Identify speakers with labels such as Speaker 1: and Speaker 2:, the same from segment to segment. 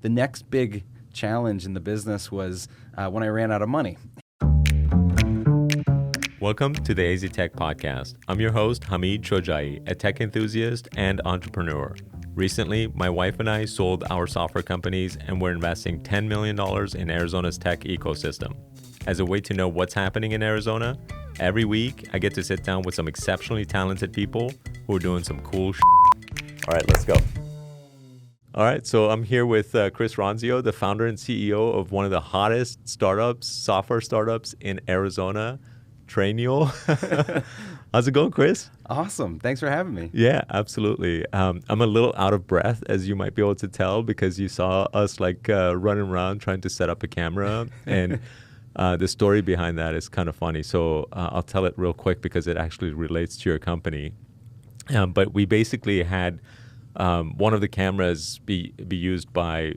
Speaker 1: the next big challenge in the business was when I ran out of money.
Speaker 2: Welcome to the AZ Tech Podcast. I'm your host, Hamid, a tech enthusiast and entrepreneur. Recently, my wife and I sold our software companies and we're investing $10 million in Arizona's tech ecosystem. As a way to know what's happening in Arizona, every week I get to sit down with some exceptionally talented people who are doing some cool shit. All right, let's go. All right, so I'm here with Chris Ronzio, the founder and CEO of one of the hottest startups, software startups in Arizona, Trainual. How's it going, Chris?
Speaker 1: Awesome. Thanks for having me.
Speaker 2: Yeah, absolutely. I'm a little out of breath, as you might be able to tell, because you saw us running around trying to set up a camera. And the story behind that is kind of funny. So I'll tell it real quick because it actually relates to your company. But we basically had one of the cameras be used by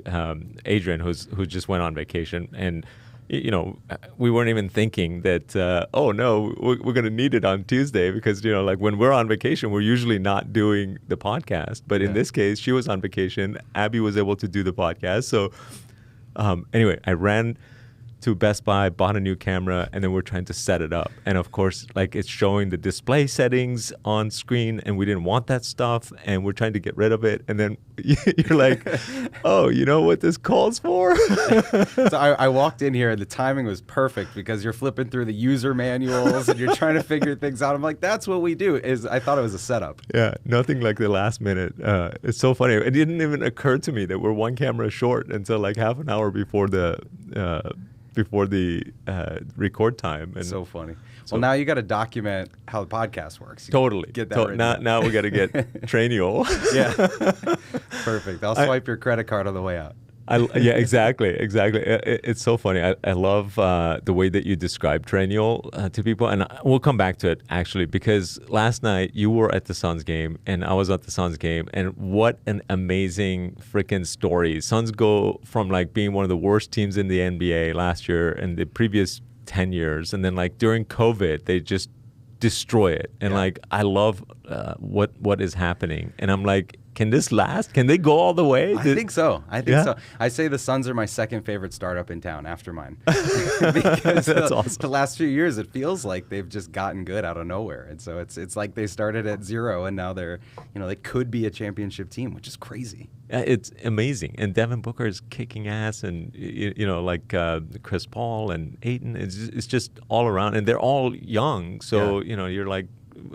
Speaker 2: Adrian, who just went on vacation. And you know, we weren't even thinking that, oh no, we're going to need it on Tuesday because, you know, like when we're on vacation, we're usually not doing the podcast. But in this case, she was on vacation. Abby was able to do the podcast. So anyway, I ran to Best Buy, bought a new camera, and then we're trying to set it up. And of course, like it's showing the display settings on screen, and we didn't want that stuff, and we're trying to get rid of it. And then you're like, oh, you know what this calls for?
Speaker 1: So I walked in here, and the timing was perfect because you're flipping through the user manuals, and you're trying to figure things out. I'm like, that's what we do. I thought it was a setup.
Speaker 2: Yeah, nothing like the last minute. It's so funny. It didn't even occur to me that we're one camera short until like half an hour before the record time. And
Speaker 1: so funny. Well, now you got to document how the podcast works.
Speaker 2: Totally.
Speaker 1: Get that
Speaker 2: now we got to get Trainual.
Speaker 1: Yeah. Perfect. I'll swipe your credit card on the way out.
Speaker 2: Yeah, exactly. It's so funny. I love the way that you describe Trainual to people, and we'll come back to it actually because last night you were at the Suns game and I was at the Suns game, and what an amazing freaking story! Suns go from like being one of the worst teams in the NBA last year and the previous 10 years, and then like during COVID they just destroy it, and like I love what is happening, and I'm like, can this last? Can they go all the way?
Speaker 1: I think so. I say the Suns are my second favorite startup in town after mine. Because
Speaker 2: That's awesome.
Speaker 1: The last few years, it feels like they've just gotten good out of nowhere. And so it's like they started at zero and now they're, you know, they could be a championship team, which is crazy.
Speaker 2: It's amazing. And Devin Booker is kicking ass, and, you know, like Chris Paul and Ayton, it's just all around. And they're all young. So, you know, you're like,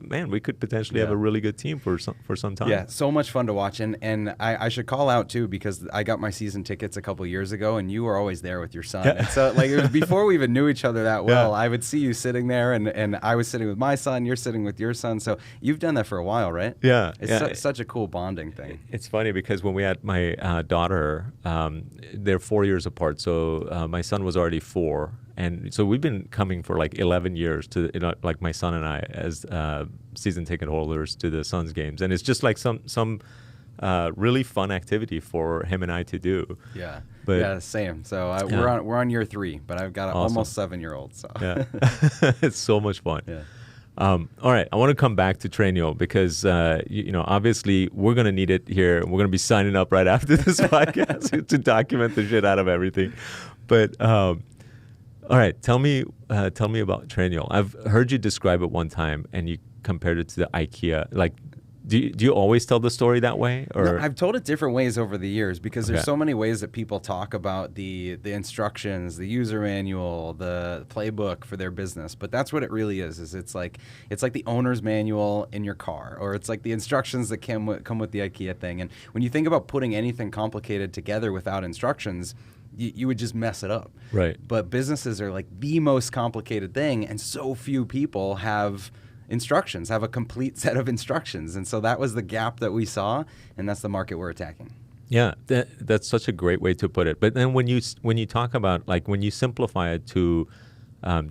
Speaker 2: man, we could potentially have a really good team for some time.
Speaker 1: Yeah, so much fun to watch. And I should call out, too, because I got my season tickets a couple years ago, and you were always there with your son. And so, like, it was before we even knew each other that well. I would see you sitting there, and I was sitting with my son, you're sitting with your son. So you've done that for a while, right?
Speaker 2: Yeah.
Speaker 1: It's such a cool bonding thing.
Speaker 2: It's funny because when we had my daughter, they're 4 years apart. So my son was already 4. And so we've been coming for like 11 years to, you know, like my son and I as season ticket holders to the Suns games. And it's just like some really fun activity for him and I to do.
Speaker 1: Yeah.
Speaker 2: But,
Speaker 1: same. So we're on year 3, but I've got an almost 7-year-old. So
Speaker 2: yeah, it's so much fun.
Speaker 1: Yeah.
Speaker 2: All right, I want to come back to Trainual because, you know, obviously we're going to need it here. We're going to be signing up right after this podcast to document the shit out of everything. But all right, tell me about Trainual. I've heard you describe it one time, and you compared it to the IKEA. Like, do you always tell the story that way? Or
Speaker 1: no, I've told it different ways over the years because there's so many ways that people talk about the instructions, the user manual, the playbook for their business. But that's what it really is it's like the owner's manual in your car, or it's like the instructions that come with the IKEA thing. And when you think about putting anything complicated together without instructions, you would just mess it up.
Speaker 2: Right.
Speaker 1: But businesses are like the most complicated thing, and so few people have instructions, have a complete set of instructions. And so that was the gap that we saw, and that's the market we're attacking.
Speaker 2: Yeah, that's such a great way to put it. But then when you talk about, like, when you simplify it to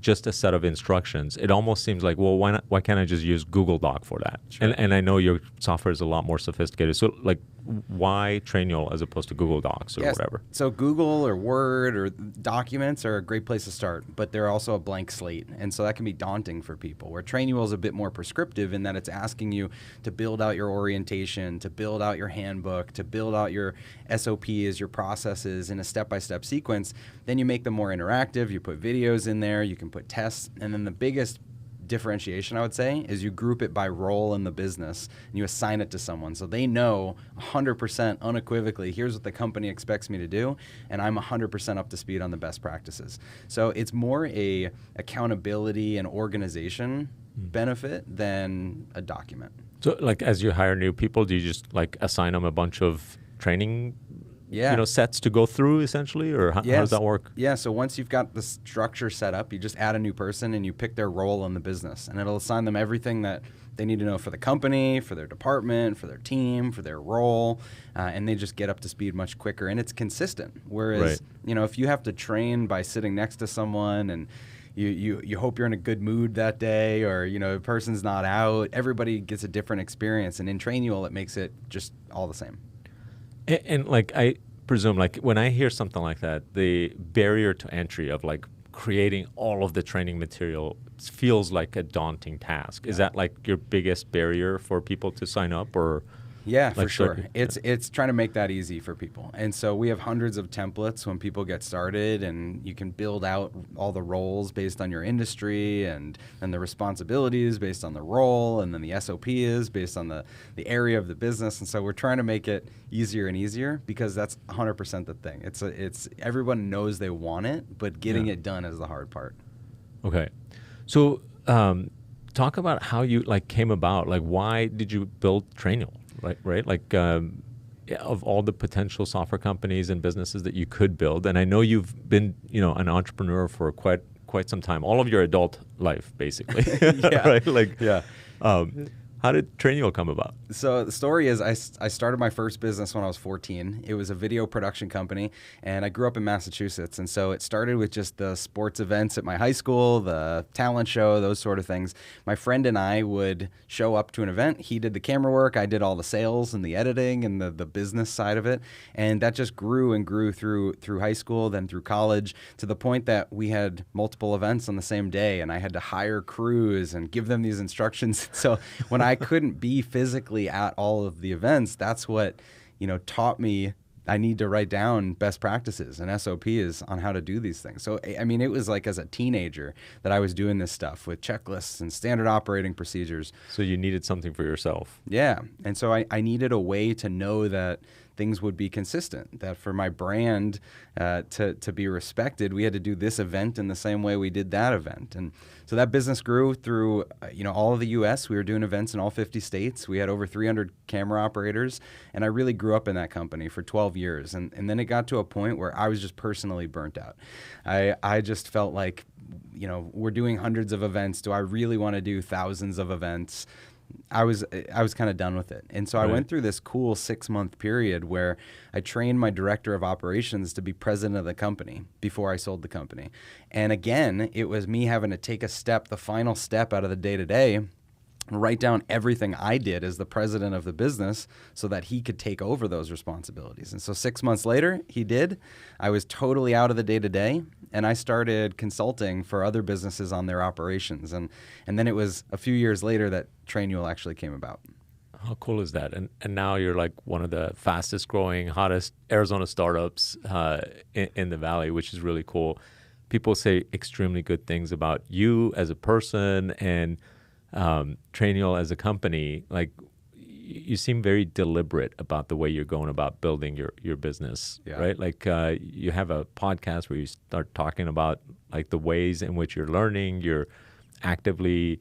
Speaker 2: just a set of instructions, it almost seems like, well, why can't I just use Google Doc for that? Sure. And I know your software is a lot more sophisticated. So, like, why Trainual as opposed to Google Docs or whatever?
Speaker 1: So Google or Word or documents are a great place to start, but they're also a blank slate. And so that can be daunting for people, where Trainual is a bit more prescriptive in that it's asking you to build out your orientation, to build out your handbook, to build out your SOPs, your processes in a step-by-step sequence. Then you make them more interactive. You put videos in there. You can put tests. And then the biggest differentiation, I would say, is you group it by role in the business and you assign it to someone so they know 100% unequivocally, here's what the company expects me to do, and I'm 100% up to speed on the best practices. So it's more a accountability and organization benefit than a document.
Speaker 2: So like as you hire new people, do you just like assign them a bunch of training sets to go through essentially, or how does that work?
Speaker 1: Yeah, so once you've got the structure set up, you just add a new person and you pick their role in the business, and it'll assign them everything that they need to know for the company, for their department, for their team, for their role, and they just get up to speed much quicker, and it's consistent. Whereas, if you have to train by sitting next to someone and you hope you're in a good mood that day, or a person's not out, everybody gets a different experience, and in Trainual it makes it just all the same.
Speaker 2: And like I presume, like when I hear something like that, the barrier to entry of like creating all of the training material feels like a daunting task. Is that like your biggest barrier for people to sign up, or?
Speaker 1: Yeah, for sure. It's trying to make that easy for people. And so we have hundreds of templates when people get started, and you can build out all the roles based on your industry, and the responsibilities based on the role, and then the SOP is based on the area of the business. And so we're trying to make it easier and easier, because that's 100% the thing. It's everyone knows they want it, but getting it done is the hard part.
Speaker 2: Okay. So talk about how you came about. Like, why did you build Trainual? Of all the potential software companies and businesses that you could build, and I know you've been, an entrepreneur for quite some time, all of your adult life, basically, right? How did Trainual come about?
Speaker 1: So the story is I started my first business when I was 14. It was a video production company, and I grew up in Massachusetts. And so it started with just the sports events at my high school, the talent show, those sort of things. My friend and I would show up to an event. He did the camera work. I did all the sales and the editing and the business side of it. And that just grew and grew through high school, then through college, to the point that we had multiple events on the same day, and I had to hire crews and give them these instructions. So when I couldn't be physically at all of the events, that's what, taught me I need to write down best practices and SOPs on how to do these things. So, I mean, it was like as a teenager that I was doing this stuff with checklists and standard operating procedures.
Speaker 2: So you needed something for yourself.
Speaker 1: Yeah. And so I needed a way to know that things would be consistent, that for my brand to be respected, we had to do this event in the same way we did that event. And so that business grew through all of the U.S. We were doing events in all 50 states. We had over 300 camera operators, and I really grew up in that company for 12 years. And then it got to a point where I was just personally burnt out. I just felt like, we're doing hundreds of events. Do I really want to do thousands of events? I was kind of done with it. And so I went through this cool 6-month period where I trained my director of operations to be president of the company before I sold the company. And again, it was me having to take the final step out of the day-to-day, write down everything I did as the president of the business so that he could take over those responsibilities. And so 6 months later, he did. I was totally out of the day-to-day, and I started consulting for other businesses on their operations. And then it was a few years later that Trainual actually came about.
Speaker 2: How cool is that? And now you're like one of the fastest growing, hottest Arizona startups in the Valley, which is really cool. People say extremely good things about you as a person and Trainual as a company. Like, you seem very deliberate about the way you're going about building your business, right? Like you have a podcast where you start talking about like the ways in which you're learning, you're actively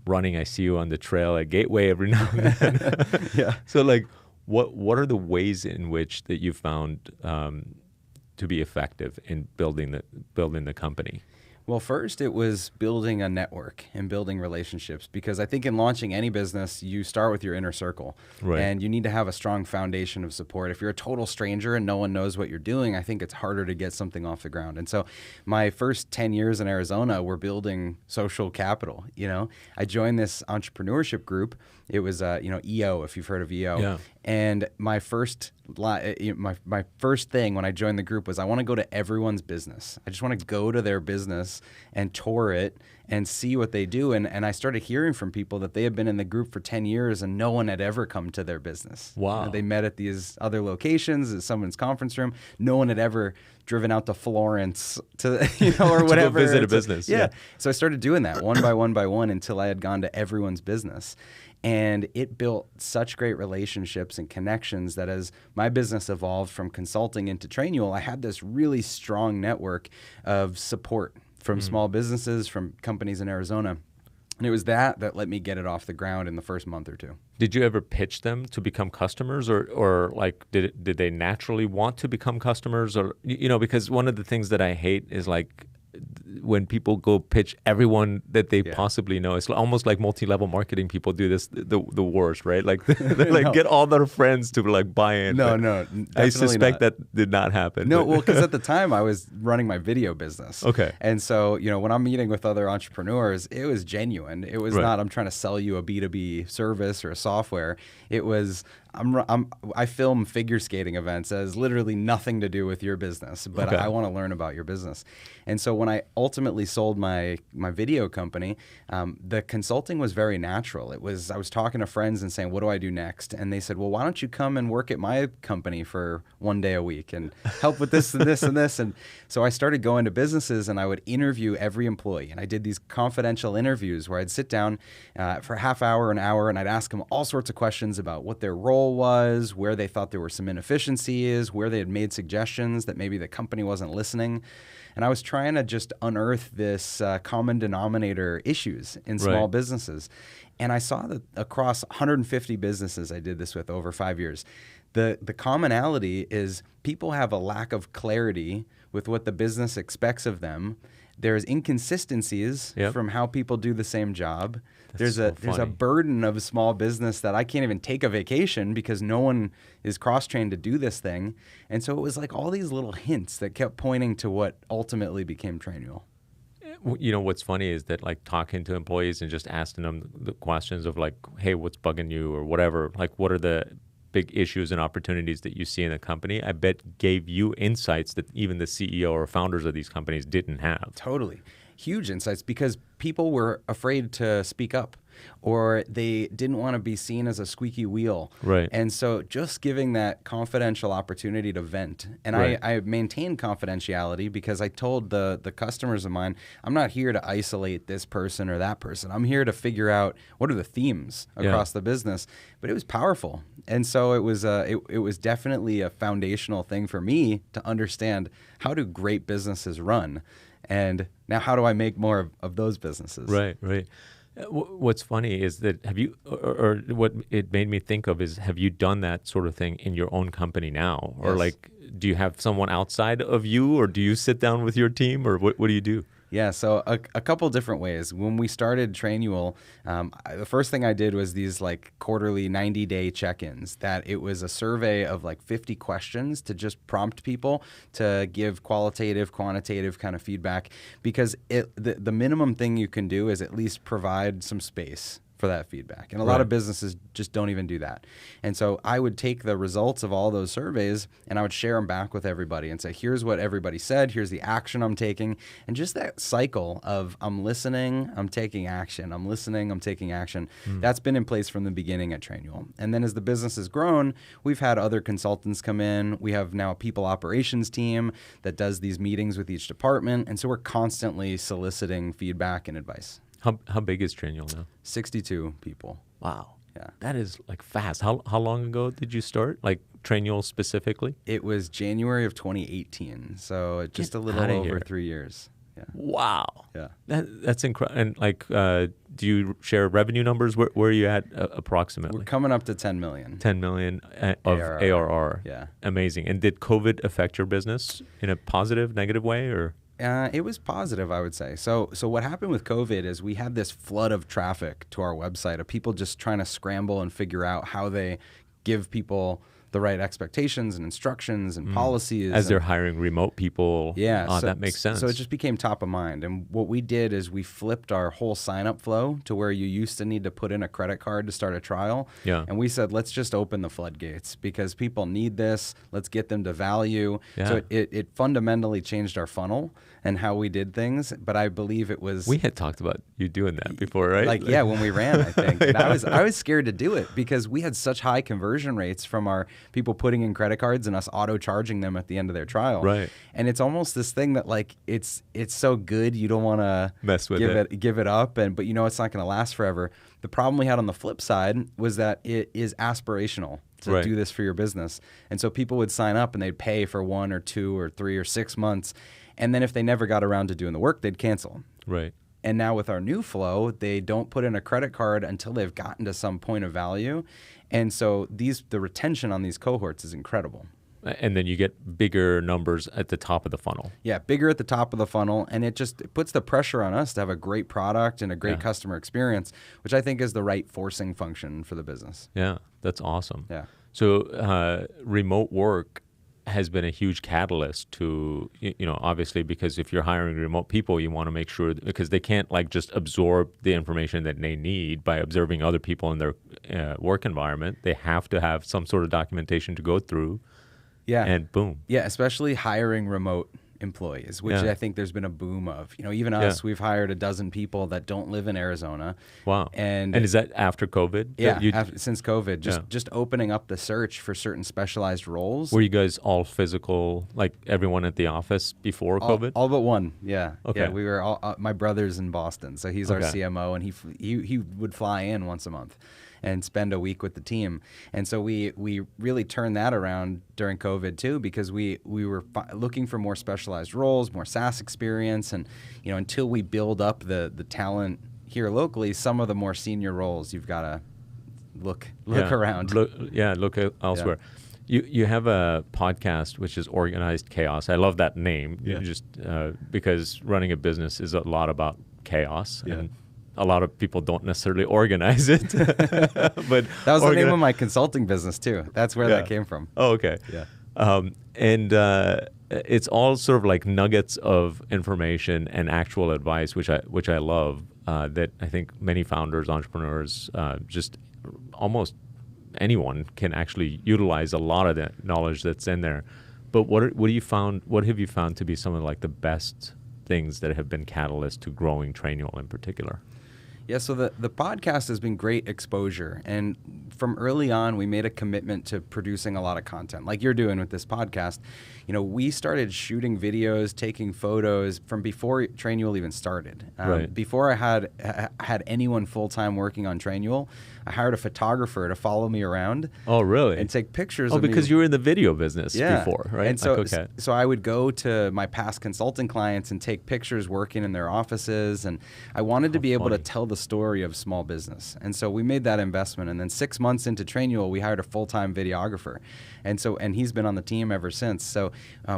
Speaker 2: running. I see you on the trail at Gateway every now and then. So like, what are the ways in which that you found to be effective in building the company?
Speaker 1: Well, first it was building a network and building relationships, because I think in launching any business, you start with your inner circle, and you need to have a strong foundation of support. If you're a total stranger and no one knows what you're doing, I think it's harder to get something off the ground. And so my first 10 years in Arizona were building social capital. I joined this entrepreneurship group. It was, EO, if you've heard of EO. And my first thing when I joined the group was I want to go to everyone's business. I just want to go to their business and tour it and see what they do. And I started hearing from people that they had been in the group for 10 years and no one had ever come to their business.
Speaker 2: Wow.
Speaker 1: You know, they met at these other locations, at someone's conference room. No one had ever driven out to Florence to, or whatever.
Speaker 2: To go visit a business.
Speaker 1: Yeah. So I started doing that one by one until I had gone to everyone's business. And it built such great relationships and connections that as my business evolved from consulting into Trainual, I had this really strong network of support from small businesses, from companies in Arizona. And it was that let me get it off the ground in the first month or two.
Speaker 2: Did you ever pitch them to become customers, or like did they naturally want to become customers? Or, because one of the things that I hate is like when people go pitch everyone that they possibly know. It's almost like multi-level marketing people do this the worst, right? Like they like get all their friends to like buy in.
Speaker 1: No,
Speaker 2: I suspect that did not happen.
Speaker 1: No, well, because at the time I was running my video business.
Speaker 2: Okay.
Speaker 1: And so, when I'm meeting with other entrepreneurs, it was genuine. It was not I'm trying to sell you a B2B service or a software. It was I film figure skating events that has literally nothing to do with your business, but I want to learn about your business. And so when I ultimately sold my video company, the consulting was very natural. I was talking to friends and saying, what do I do next? And they said, well, why don't you come and work at my company for 1 day a week and help with this and this and this. And so I started going to businesses and I would interview every employee. And I did these confidential interviews where I'd sit down for a half hour, an hour, and I'd ask them all sorts of questions about what their role was, where they thought there were some inefficiencies, where they had made suggestions that maybe the company wasn't listening. And I was trying to just unearth this common denominator issues in small businesses. And I saw that across 150 businesses I did this with over 5 years, the commonality is people have a lack of clarity with what the business expects of them. There's inconsistencies from how people do the same job. There's a burden of a small business that I can't even take a vacation because no one is cross-trained to do this thing. And so it was like all these little hints that kept pointing to what ultimately became Trainual.
Speaker 2: What's funny is that like talking to employees and just asking them the questions of like, hey, what's bugging you or whatever, like what are the big issues and opportunities that you see in the company, I bet gave you insights that even the CEO or founders of these companies didn't have.
Speaker 1: Totally. Huge insights because people were afraid to speak up or they didn't want to be seen as a squeaky wheel.
Speaker 2: Right.
Speaker 1: And so just giving that confidential opportunity to vent. And I maintained confidentiality because I told the customers of mine, I'm not here to isolate this person or that person. I'm here to figure out what are the themes across the business. But it was powerful. And so it was definitely a foundational thing for me to understand how do great businesses run. And now how do I make more of those businesses?
Speaker 2: Right. What's funny is that or what it made me think of is, have you done that sort of thing in your own company now? Or like, do you have someone outside of you or do you sit down with your team or what do you do?
Speaker 1: Yeah, so a couple different ways. When we started Trainual, the first thing I did was these like quarterly 90-day check-ins. That it was a survey of like 50 questions to just prompt people to give qualitative, quantitative kind of feedback. Because the minimum thing you can do is at least provide some space for that feedback. And a lot of businesses just don't even do that. And so I would take the results of all those surveys and I would share them back with everybody and say, here's what everybody said, here's the action I'm taking. And just that cycle of I'm listening, I'm taking action, I'm listening, I'm taking action. That's been in place from the beginning at Trainual. And then as the business has grown, we've had other consultants come in. We have now a people operations team that does these meetings with each department. And so we're constantly soliciting feedback and advice.
Speaker 2: How big is Trainual now?
Speaker 1: 62 people.
Speaker 2: Wow.
Speaker 1: Yeah.
Speaker 2: That is like fast. How long ago did you start? Like Trainual specifically?
Speaker 1: It was January of 2018. So just a little over 3 years. Yeah.
Speaker 2: Wow.
Speaker 1: Yeah.
Speaker 2: That's incredible. And like, do you share revenue numbers? Where are you at approximately?
Speaker 1: We're coming up to 10 million.
Speaker 2: 10 million of ARR.
Speaker 1: Yeah.
Speaker 2: Amazing. And did COVID affect your business in a positive, negative way or?
Speaker 1: It was positive, I would say. So what happened with COVID is we had this flood of traffic to our website of people just trying to scramble and figure out how they give people the right expectations and instructions and policies.
Speaker 2: As they're hiring remote people.
Speaker 1: Yeah.
Speaker 2: Oh, that makes sense.
Speaker 1: So it just became top of mind. And what we did is we flipped our whole sign-up flow to where you used to need to put in a credit card to start a trial.
Speaker 2: Yeah.
Speaker 1: And we said, let's just open the floodgates because people need this. Let's get them to value.
Speaker 2: Yeah.
Speaker 1: So it fundamentally changed our funnel and how we did things. But I believe it was...
Speaker 2: We had talked about you doing that before, right?
Speaker 1: Like, yeah, when we ran, I think. And I was scared to do it because we had such high conversion rates from our people putting in credit cards and us auto-charging them at the end of their trial.
Speaker 2: Right.
Speaker 1: And it's almost this thing that, like, it's so good you don't want to
Speaker 2: mess with
Speaker 1: give it up, but you know it's not going to last forever. The problem we had on the flip side was that it is aspirational to do this for your business. And so people would sign up and they'd pay for 1 or 2 or 3 or 6 months. And then if they never got around to doing the work, they'd cancel.
Speaker 2: Right.
Speaker 1: And now with our new flow, they don't put in a credit card until they've gotten to some point of value. And so the retention on these cohorts is incredible.
Speaker 2: And then you get bigger numbers at the top of the funnel.
Speaker 1: Yeah, bigger at the top of the funnel. And it puts the pressure on us to have a great product and a great customer experience, which I think is the right forcing function for the business.
Speaker 2: Yeah, that's awesome.
Speaker 1: Yeah.
Speaker 2: So remote work has been a huge catalyst to, obviously, because if you're hiring remote people, you want to make sure, because they can't like just absorb the information that they need by observing other people in their work environment. They have to have some sort of documentation to go through.
Speaker 1: Yeah.
Speaker 2: And boom.
Speaker 1: Yeah, especially hiring remote employees, which I think there's been a boom of. Even us, we've hired a dozen people that don't live in Arizona.
Speaker 2: Wow.
Speaker 1: And
Speaker 2: is that after COVID?
Speaker 1: Yeah, since COVID, just opening up the search for certain specialized roles.
Speaker 2: Were you guys all physical, like everyone at the office before COVID?
Speaker 1: All but one, yeah.
Speaker 2: Okay.
Speaker 1: Yeah, we were all, my brother's in Boston, so he's our CMO, and he would fly in once a month and spend a week with the team. And so we really turned that around during COVID too, because we were looking for more specialized roles, more SaaS experience. And, until we build up the talent here locally, some of the more senior roles, you've got to look around.
Speaker 2: Look elsewhere. Yeah. You have a podcast, which is Organized Chaos. I love that name, just because running a business is a lot about chaos. Yeah. And a lot of people don't necessarily organize it. But
Speaker 1: that was the name of my consulting business too. That's where that came from.
Speaker 2: Oh, okay.
Speaker 1: Yeah.
Speaker 2: And it's all sort of like nuggets of information and actual advice, which I love. That I think many founders, entrepreneurs, just almost anyone can actually utilize a lot of the knowledge that's in there. But what have you found to be some of like the best things that have been catalysts to growing Trainual in particular?
Speaker 1: Yeah, so the podcast has been great exposure. And from early on, we made a commitment to producing a lot of content, like you're doing with this podcast. We started shooting videos, taking photos from before Trainual even started. Before I had anyone full-time working on Trainual, I hired a photographer to follow me around.
Speaker 2: Oh, really?
Speaker 1: And take pictures of me.
Speaker 2: Oh, because you were in the video business before, right?
Speaker 1: And so I would go to my past consulting clients and take pictures working in their offices. And I wanted to be able to tell the story of small business. And so we made that investment. And then 6 months into Trainual, we hired a full-time videographer. And he's been on the team ever since. So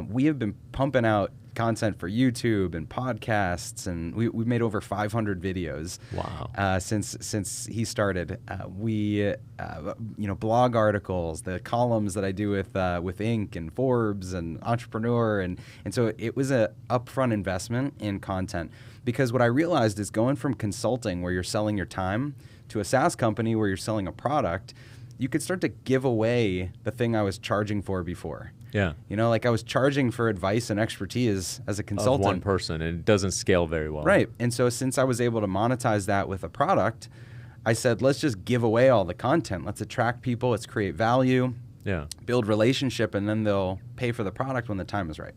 Speaker 1: we have been pumping out content for YouTube and podcasts, and we've made over 500 videos.
Speaker 2: Wow!
Speaker 1: Since he started, we blog articles, the columns that I do with Inc. and Forbes and Entrepreneur, and so it was a upfront investment in content, because what I realized is going from consulting where you're selling your time to a SaaS company where you're selling a product, you could start to give away the thing I was charging for before.
Speaker 2: Yeah.
Speaker 1: Like I was charging for advice and expertise as a consultant.
Speaker 2: Of one person, and it doesn't scale very well.
Speaker 1: Right. And so since I was able to monetize that with a product, I said, let's just give away all the content. Let's attract people. Let's create value.
Speaker 2: Yeah.
Speaker 1: Build relationship, and then they'll pay for the product when the time is right.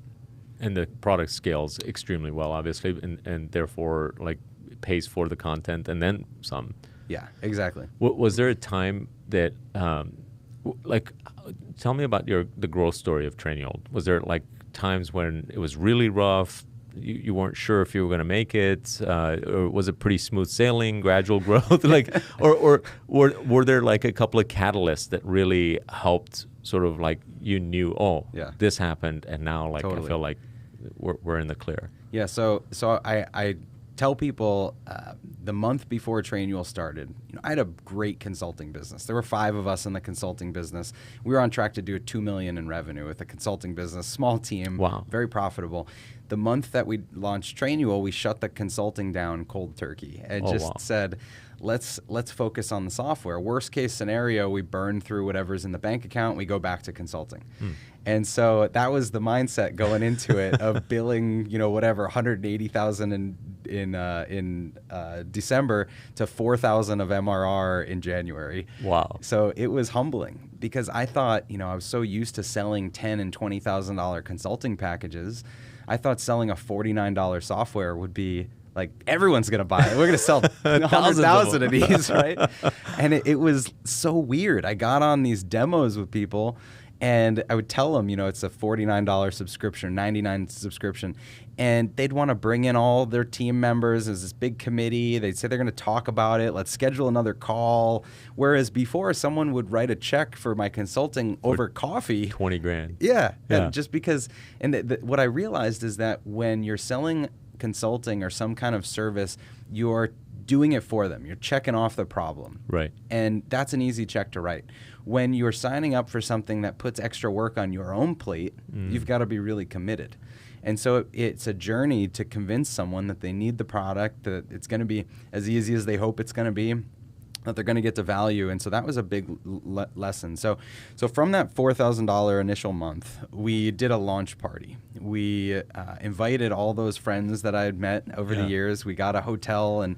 Speaker 2: And the product scales extremely well, obviously, and therefore like pays for the content and then some.
Speaker 1: Yeah, exactly.
Speaker 2: Was there a time that, tell me about the growth story of Trainual. Was there like times when it was really rough, you weren't sure if you were going to make it, or was it pretty smooth sailing, gradual growth? or were there like a couple of catalysts that really helped sort of like you knew, this happened, and now like totally. I feel like we're in the clear.
Speaker 1: Yeah, so I tell people the month before Trainual started, I had a great consulting business. There were 5 of us in the consulting business. We were on track to do $2 million in revenue with a consulting business, small team, very profitable. The month that we launched Trainual, we shut the consulting down cold turkey and said, let's focus on the software. Worst case scenario, we burn through whatever's in the bank account, we go back to consulting. And so that was the mindset going into it of billing, whatever, $180,000 in December to $4,000 of MRR in January.
Speaker 2: Wow!
Speaker 1: So it was humbling because I thought, I was so used to selling $10,000 and $20,000 consulting packages. I thought selling a $49 software would be like everyone's gonna buy it. We're gonna sell 100,000 of these, right? And it was so weird. I got on these demos with people. And I would tell them, it's a $49 subscription, $99 subscription. And they'd want to bring in all their team members as this big committee. They'd say they're going to talk about it. Let's schedule another call. Whereas before, someone would write a check for my consulting over coffee.
Speaker 2: 20 grand.
Speaker 1: Yeah. And just because, and what I realized is that when you're selling consulting or some kind of service, you're doing it for them. You're checking off the problem.
Speaker 2: Right.
Speaker 1: And that's an easy check to write. When you're signing up for something that puts extra work on your own plate, you've got to be really committed. And so it's a journey to convince someone that they need the product, that it's going to be as easy as they hope it's going to be, that they're going to get to value. And so that was a big lesson. So from that $4,000 initial month, we did a launch party. We invited all those friends that I had met over the years. We got a hotel and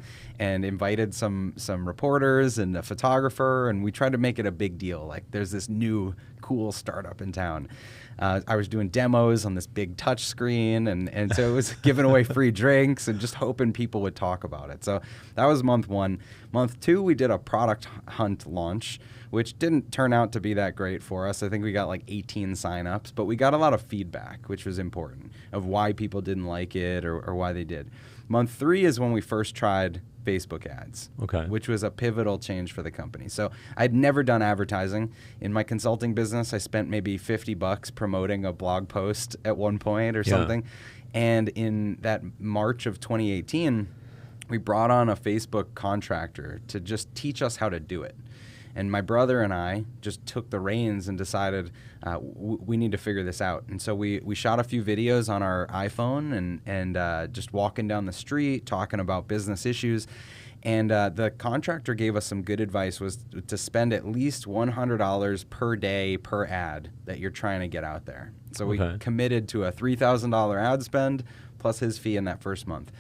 Speaker 1: invited some reporters and a photographer, and we tried to make it a big deal. Like, there's this new cool startup in town. I was doing demos on this big touch screen, and so it was giving away free drinks and just hoping people would talk about it. So that was month 1. Month 2, we did a product hunt launch, which didn't turn out to be that great for us. I think we got like 18 signups, but we got a lot of feedback, which was important, of why people didn't like it or why they did. Month 3 is when we first tried Facebook ads, which was a pivotal change for the company. So I'd never done advertising. In my consulting business, I spent maybe $50 promoting a blog post at one point or something. And in that March of 2018, we brought on a Facebook contractor to just teach us how to do it. And my brother and I just took the reins and decided we need to figure this out. And so we shot a few videos on our iPhone and just walking down the street, talking about business issues. And the contractor gave us some good advice, was to spend at least $100 per day per ad that you're trying to get out there. So we committed to a $3,000 ad spend plus his fee in that first month.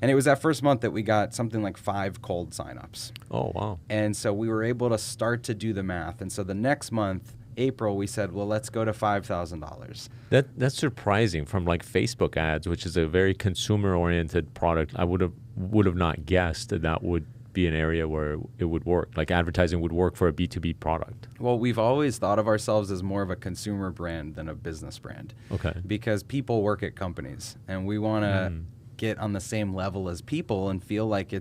Speaker 1: And it was that first month that we got something like 5 cold signups.
Speaker 2: Oh, wow.
Speaker 1: And so we were able to start to do the math. And so the next month, April, we said, well, let's go to $5,000.
Speaker 2: That's surprising from like Facebook ads, which is a very consumer-oriented product. I would have not guessed that would be an area where it would work. Like advertising would work for a B2B product.
Speaker 1: Well, we've always thought of ourselves as more of a consumer brand than a business brand. Because people work at companies, and we want to get on the same level as people and feel like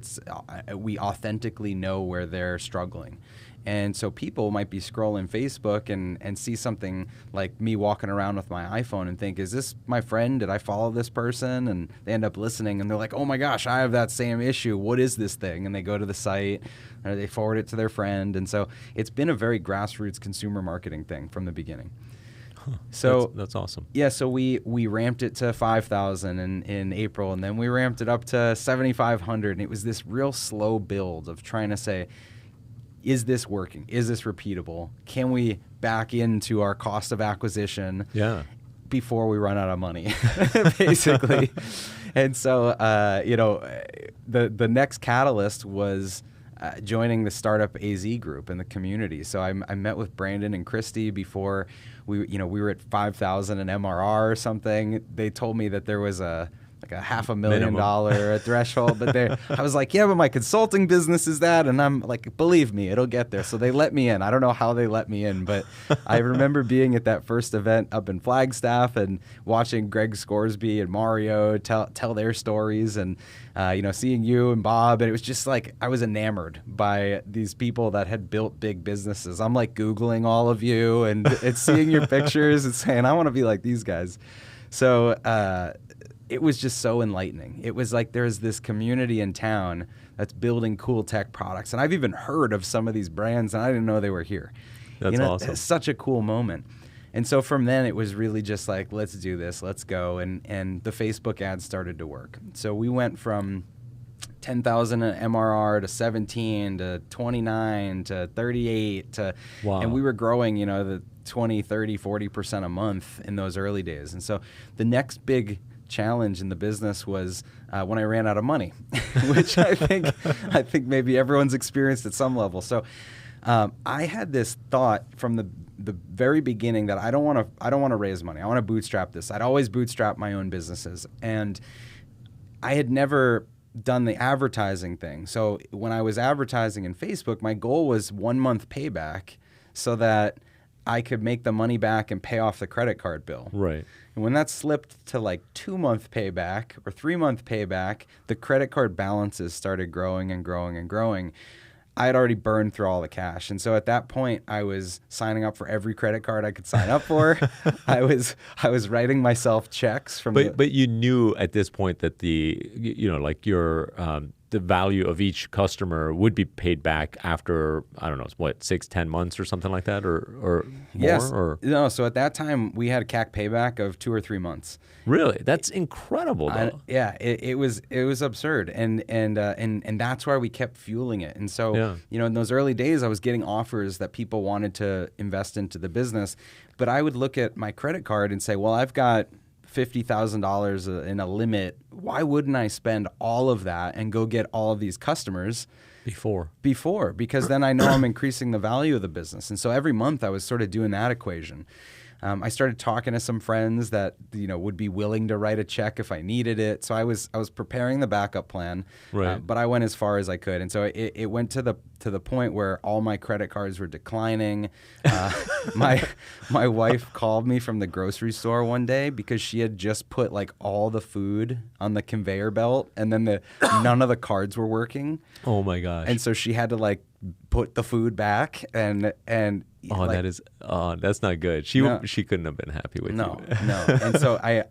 Speaker 1: we authentically know where they're struggling. And so people might be scrolling Facebook and see something like me walking around with my iPhone and think, is this my friend? Did I follow this person? And they end up listening and they're like, oh my gosh, I have that same issue. What is this thing? And they go to the site or they forward it to their friend. And so it's been a very grassroots consumer marketing thing from the beginning. So
Speaker 2: that's awesome.
Speaker 1: Yeah, so we ramped it to 5,000 in April, and then we ramped it up to 7,500, and it was this real slow build of trying to say, is this working? Is this repeatable? Can we back into our cost of acquisition before we run out of money, basically? And so, the next catalyst was joining the Startup AZ group in the community. So I met with Brandon and Christy before we were at 5,000 in MRR or something. They told me that there was a $500,000 threshold, but I was like, yeah, but my consulting business is that, and I'm like, believe me, it'll get there. So they let me in. I don't know how they let me in, but I remember being at that first event up in Flagstaff and watching Greg Scoresby and Mario tell their stories, and seeing you and Bob, and it was just like I was enamored by these people that had built big businesses. I'm like Googling all of you and it's seeing your pictures and saying, I want to be like these guys. So it was just so enlightening. It was like there's this community in town that's building cool tech products. And I've even heard of some of these brands, and I didn't know they were here.
Speaker 2: That's awesome.
Speaker 1: It's such a cool moment. And so from then, it was really just like, let's do this, let's go. And the Facebook ads started to work. So we went from 10,000 MRR to 17 to 29 to 38 to,
Speaker 2: wow.
Speaker 1: And we were growing, the 20, 30, 40% a month in those early days. And so the next big challenge in the business was when I ran out of money, which I think maybe everyone's experienced at some level. So I had this thought from the very beginning that I don't want to raise money. I want to bootstrap this. I'd always bootstrap my own businesses, and I had never done the advertising thing. So when I was advertising in Facebook, my goal was 1 month payback so that I could make the money back and pay off the credit card bill.
Speaker 2: Right.
Speaker 1: And when that slipped to like 2 month payback or 3 month payback, the credit card balances started growing and growing and growing. I had already burned through all the cash. And so at that point, I was signing up for every credit card I could sign up for. I was writing myself checks from
Speaker 2: But you knew at this point that the value of each customer would be paid back after, I don't know, 6-10 months or something like that, or more?
Speaker 1: Yes.
Speaker 2: Or?
Speaker 1: No, so at that time, we had a CAC payback of 2 or 3 months.
Speaker 2: Really? That's incredible, though.
Speaker 1: It was absurd, and that's why we kept fueling it. And so, in those early days, I was getting offers that people wanted to invest into the business, but I would look at my credit card and say, well, I've got $50,000 in a limit. Why wouldn't I spend all of that and go get all of these customers
Speaker 2: before?
Speaker 1: Because then I know I'm increasing the value of the business. And so every month I was sort of doing that equation. I started talking to some friends that would be willing to write a check if I needed it. So I was preparing the backup plan,
Speaker 2: right.
Speaker 1: But I went as far as I could, and so it went to the point where all my credit cards were declining. My wife called me from the grocery store one day because she had just put like all the food on the conveyor belt, and then none of the cards were working.
Speaker 2: Oh my gosh!
Speaker 1: And so she had to like put the food back and.
Speaker 2: That's not good. She couldn't have been happy with you.
Speaker 1: No. And so I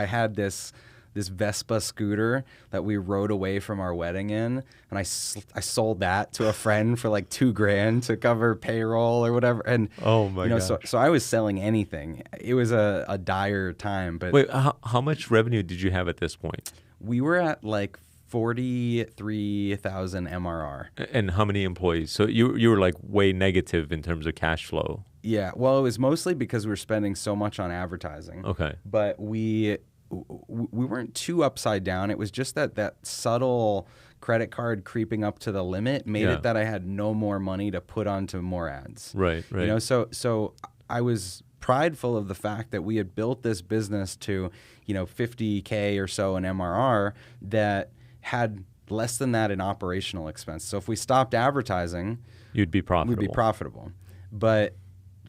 Speaker 1: had this Vespa scooter that we rode away from our wedding in, and I sold that to a friend for like $2,000 to cover payroll or whatever. And
Speaker 2: oh my gosh.
Speaker 1: So I was selling anything. It was a dire time. But
Speaker 2: wait, how much revenue did you have at this point?
Speaker 1: We were at like 43,000 MRR.
Speaker 2: And how many employees? So you were like way negative in terms of cash flow.
Speaker 1: Yeah, well, it was mostly because we were spending so much on advertising.
Speaker 2: Okay.
Speaker 1: But we weren't too upside down. It was just that subtle credit card creeping up to the limit made it that I had no more money to put onto more ads.
Speaker 2: Right.
Speaker 1: So I was prideful of the fact that we had built this business to, $50K or so in MRR that had less than that in operational expense. So if we stopped advertising,
Speaker 2: we'd be
Speaker 1: profitable. But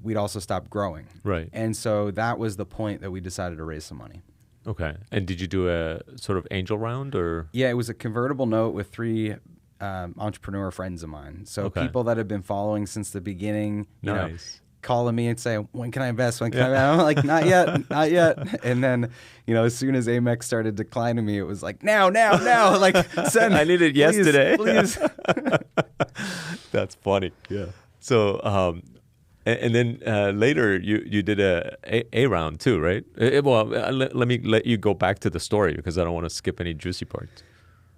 Speaker 1: we'd also stop growing.
Speaker 2: Right.
Speaker 1: And so that was the point that we decided to raise some money.
Speaker 2: Okay. And did you do a sort of angel round or?
Speaker 1: Yeah, it was a convertible note with 3 entrepreneur friends of mine. So people that have been following since the beginning, calling me and saying, when can I invest? When can I invest? I'm like, not yet. And then, as soon as Amex started declining me, it was like, now, like send.
Speaker 2: I need it yesterday.
Speaker 1: Please.
Speaker 2: That's funny. Yeah. So, and then later you did a round too, right? Let me let you go back to the story because I don't want to skip any juicy parts.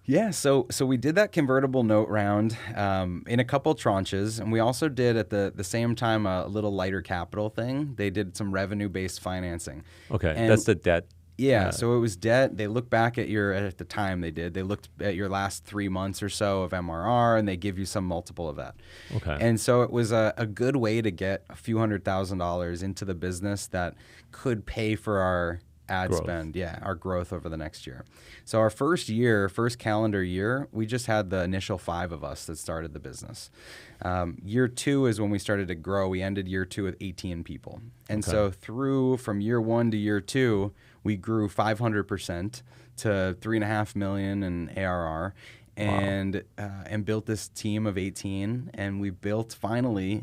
Speaker 1: Yeah, so we did that convertible note round in a couple tranches, and we also did at the same time a little lighter capital thing. They did some revenue-based financing.
Speaker 2: Okay, and that's the debt.
Speaker 1: Yeah, so it was debt. They looked back at the time they looked at your last 3 months or so of MRR, and they give you some multiple of that.
Speaker 2: Okay.
Speaker 1: And so it was a good way to get a few $100,000 into the business that could pay for our ad spend, our growth over the next year. So our first calendar year, we just had the initial 5 of us that started the business. Year 2 is when we started to grow. We ended year 2 with 18 people. And so from year 1 to year 2, we grew 500% to $3.5 million in ARR. And built this team of 18, and we built finally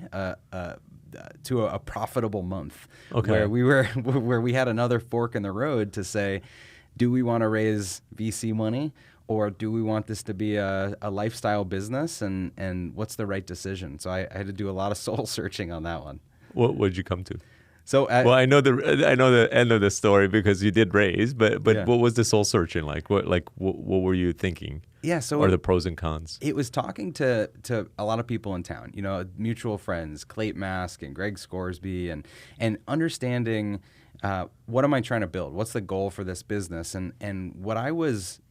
Speaker 1: to a profitable month, where we had another fork in the road to say, do we want to raise VC money, or do we want this to be a lifestyle business, and what's the right decision? So I had to do a lot of soul searching on that one.
Speaker 2: What did you come to?
Speaker 1: So
Speaker 2: well, I know the end of the story because you did raise, but what was the soul searching like? What were you thinking?
Speaker 1: Yeah, so
Speaker 2: or the pros and cons?
Speaker 1: It was talking to a lot of people in town, you know, mutual friends, Clayton Mask and Greg Scoresby, and understanding what am I trying to build? What's the goal for this business? And what I was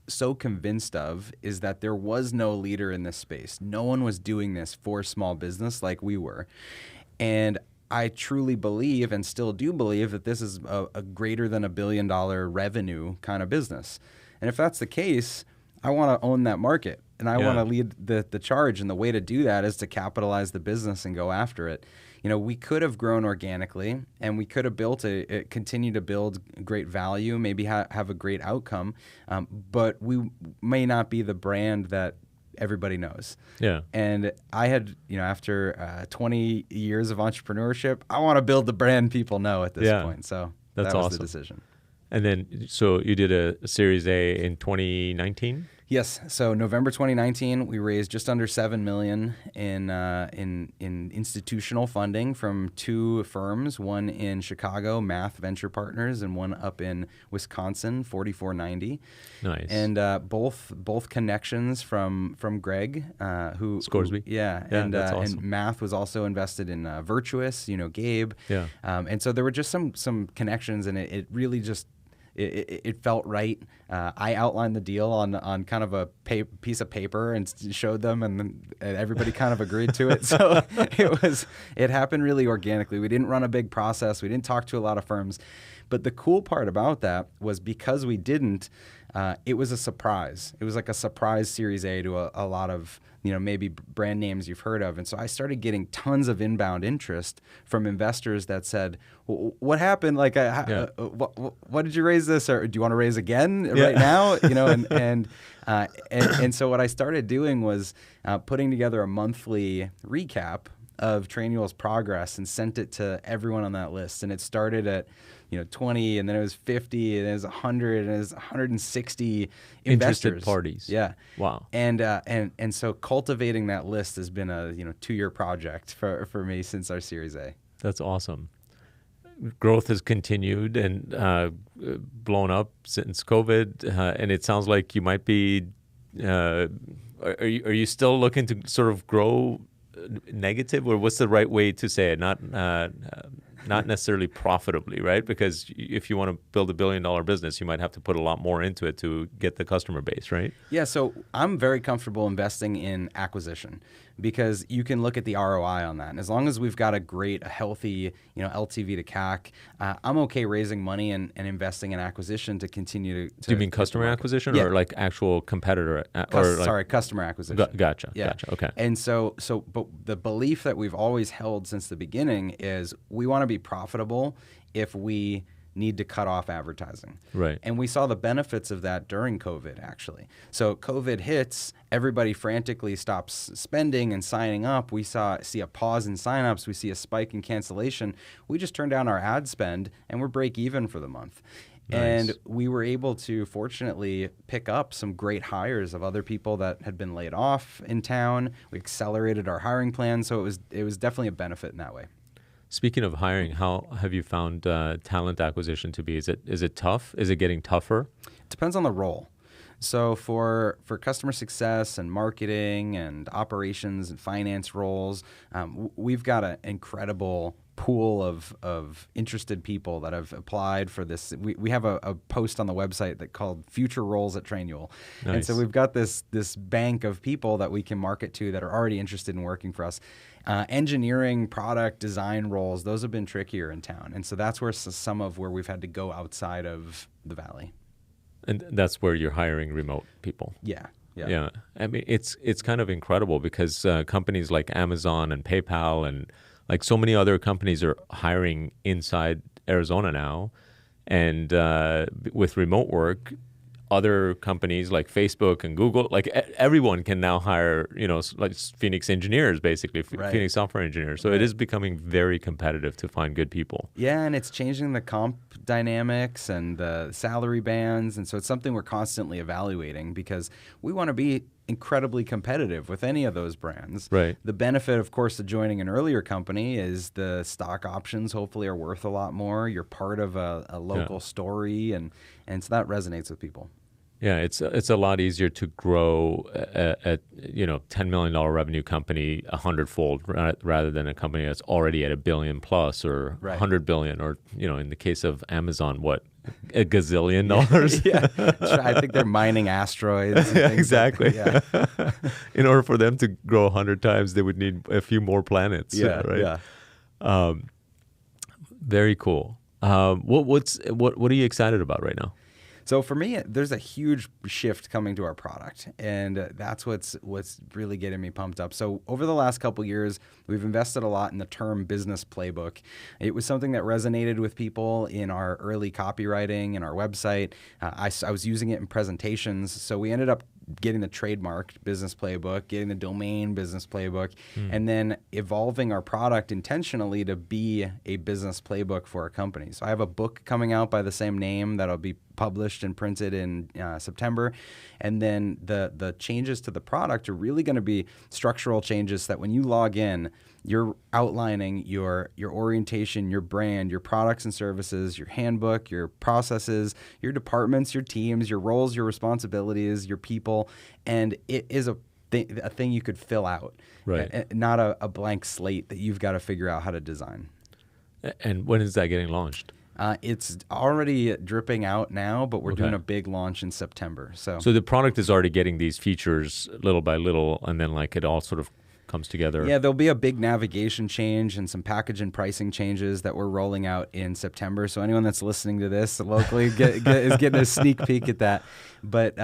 Speaker 1: so convinced of is that there was no leader in this space. No one was doing this for small business like we were. And I truly believe, and still do believe, that this is a greater than $1 billion revenue kind of business. And if that's the case, I want to own that market, and I want to lead the charge. And the way to do that is to capitalize the business and go after it. You know, we could have grown organically, and we could have continue to build great value, maybe have a great outcome, but we may not be the brand that everybody knows. Yeah. And I had, you know, after 20 years of entrepreneurship, I want to build the brand people know at this point. So that was the decision.
Speaker 2: And then, so you did a Series A in 2019?
Speaker 1: Yes. So November 2019, we raised just under $7 million in institutional funding from two firms, one in Chicago, Math Venture Partners, and one up in Wisconsin, 4490. Nice. And both connections from Greg, who
Speaker 2: Scoresby.
Speaker 1: And Math was also invested in Virtuous, you know, Gabe. Yeah. And so there were just some connections, and it really just it felt right. I outlined the deal on kind of a piece of paper and showed them, and everybody kind of agreed to it. So it happened really organically. We didn't run a big process. We didn't talk to a lot of firms. But the cool part about that was because we didn't, it was a surprise. It was like a surprise Series A to a lot of, you know, maybe brand names you've heard of. And so I started getting tons of inbound interest from investors that said, what happened? Like, what did you raise this? Or do you want to raise again right now? You know, and so what I started doing was putting together a monthly recap of Trainual's progress and sent it to everyone on that list. And it started at, you know, 20, and then it was 50, and it was 100, and it was 160 investors.
Speaker 2: Interested parties.
Speaker 1: Yeah.
Speaker 2: Wow.
Speaker 1: And so cultivating that list has been a 2-year project for me since our Series A.
Speaker 2: That's awesome. Growth has continued and blown up since COVID, and it sounds like you might be. Are you still looking to sort of grow negative, or what's the right way to say it? Not necessarily profitably, right? Because if you want to build $1 billion business, you might have to put a lot more into it to get the customer base, right?
Speaker 1: Yeah, so I'm very comfortable investing in acquisition because you can look at the ROI on that. And as long as we've got a healthy, you know, LTV to CAC, I'm okay raising money and investing in acquisition to continue to.
Speaker 2: Do you mean customer acquisition or like actual competitor?
Speaker 1: Customer acquisition.
Speaker 2: Gotcha. Okay.
Speaker 1: And but the belief that we've always held since the beginning is we want to be profitable if we need to cut off advertising. Right. And we saw the benefits of that during COVID, actually. So COVID hits, everybody frantically stops spending and signing up. We see a pause in signups. We see a spike in cancellation. We just turned down our ad spend, and we're break even for the month. Nice. And we were able to, fortunately, pick up some great hires of other people that had been laid off in town. We accelerated our hiring plan, so it was definitely a benefit in that way.
Speaker 2: Speaking of hiring, how have you found talent acquisition to be? Is it tough? Is it getting tougher?
Speaker 1: It depends on the role. So for customer success and marketing and operations and finance roles, we've got an incredible pool of interested people that have applied for this. We have a post on the website that called Future Roles at Trainual. Nice. And so we've got this bank of people that we can market to that are already interested in working for us. Engineering, product, design roles, those have been trickier in town. And so that's where where we've had to go outside of the Valley.
Speaker 2: And that's where you're hiring remote people.
Speaker 1: Yeah.
Speaker 2: I mean, it's kind of incredible because companies like Amazon and PayPal and like so many other companies are hiring inside Arizona now. And with remote work, other companies like Facebook and Google, like everyone can now hire, like Phoenix engineers, basically, Phoenix software engineers. So it is becoming very competitive to find good people.
Speaker 1: Yeah, and it's changing the comp dynamics and the salary bands. And so it's something we're constantly evaluating because we want to be incredibly competitive with any of those brands.
Speaker 2: Right.
Speaker 1: The benefit, of course, of joining an earlier company is the stock options hopefully are worth a lot more. You're part of a local story, and so that resonates with people.
Speaker 2: Yeah, it's a lot easier to grow a $10 million revenue company 100-fold rather than a company that's already at $1 billion plus or $100 billion, or in the case of Amazon, what, $1 gazillion?
Speaker 1: Yeah, I think they're mining asteroids. And
Speaker 2: exactly. In order for them to grow 100 times, they would need a few more planets.
Speaker 1: Yeah.
Speaker 2: Very cool. What are you excited about right now?
Speaker 1: So for me, there's a huge shift coming to our product, and that's what's really getting me pumped up. So over the last couple years, we've invested a lot in the term business playbook. It was something that resonated with people in our early copywriting and our website. I was using it in presentations, so we ended up getting the trademarked business playbook, getting the domain business playbook, and then evolving our product intentionally to be a business playbook for our company. So I have a book coming out by the same name that'll be published and printed in September. And then the changes to the product are really going to be structural changes that when you log in, you're outlining your orientation, your brand, your products and services, your handbook, your processes, your departments, your teams, your roles, your responsibilities, your people. And it is a thing you could fill out,
Speaker 2: right?
Speaker 1: Not a blank slate that you've got to figure out how to design.
Speaker 2: And when is that getting launched?
Speaker 1: It's already dripping out now, but we're doing a big launch in September. So
Speaker 2: the product is already getting these features little by little, and then like it all sort of comes together.
Speaker 1: Yeah, there'll be a big navigation change and some package and pricing changes that we're rolling out in September. So anyone that's listening to this locally is getting a sneak peek at that. But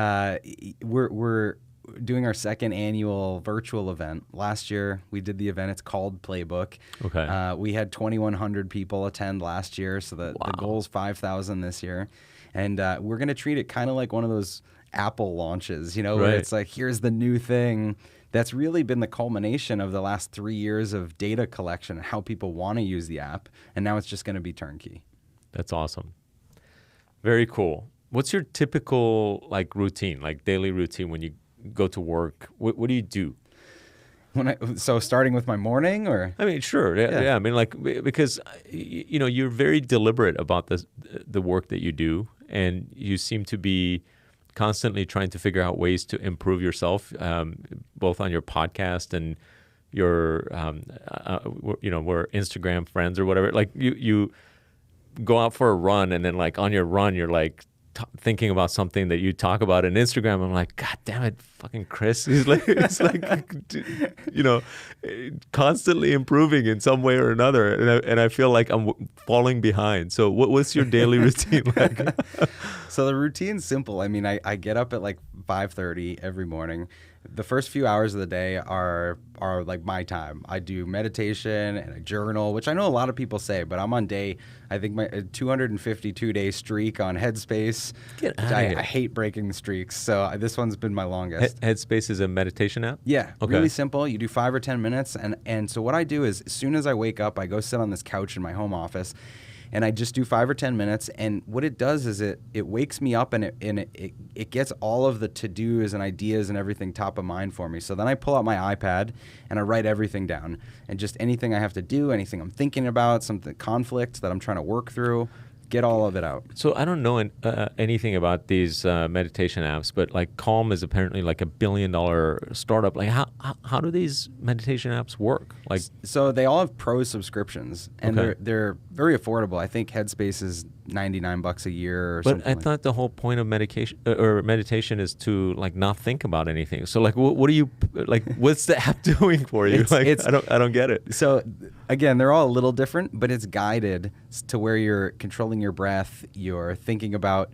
Speaker 1: we're doing our second annual virtual event. Last year, we did the event. It's called Playbook.
Speaker 2: Okay.
Speaker 1: We had 2,100 people attend last year, so the goal is 5,000 this year. And we're going to treat it kind of like one of those Apple launches, where it's like, here's the new thing. That's really been the culmination of the last 3 years of data collection and how people want to use the app. And now it's just going to be turnkey.
Speaker 2: That's awesome. Very cool. What's your typical routine, daily routine when you go to work? What do you do?
Speaker 1: So starting with my morning, or?
Speaker 2: I mean, sure. Yeah. I mean, because, you're very deliberate about the work that you do, and you seem to be constantly trying to figure out ways to improve yourself, both on your podcast and your, we're Instagram friends or whatever. Like you go out for a run, and then on your run, you're thinking about something that you talk about on Instagram. I'm like, God damn it, fucking Chris. It's constantly improving in some way or another. And I feel like I'm falling behind. So what's your daily routine like?
Speaker 1: So the routine's simple. I mean, I get up at 5:30 every morning. The first few hours of the day are my time. I do meditation and a journal, which I know a lot of people say, but I'm on day, I think my 252-day streak on Headspace. I hate breaking the streaks, so this one's been my longest.
Speaker 2: Headspace is a meditation app?
Speaker 1: Yeah, really simple. You do 5 or 10 minutes, and so what I do is as soon as I wake up, I go sit on this couch in my home office, and I just do 5 or 10 minutes. And what it does is it wakes me up, and it gets all of the to-dos and ideas and everything top of mind for me. So then I pull out my iPad and I write everything down, and just anything I have to do, anything I'm thinking about, something conflict that I'm trying to work through, get all of it out.
Speaker 2: So I don't know anything about these meditation apps, but Calm is apparently $1 billion startup. How do these meditation apps work?
Speaker 1: So they all have pro subscriptions, and they're very affordable. I think Headspace is $99 a year or something.
Speaker 2: But I thought the whole point of meditation is to not think about anything. So what do you what's the app doing for you? I don't get it.
Speaker 1: So again, they're all a little different, but it's guided to where you're controlling your breath, you're thinking about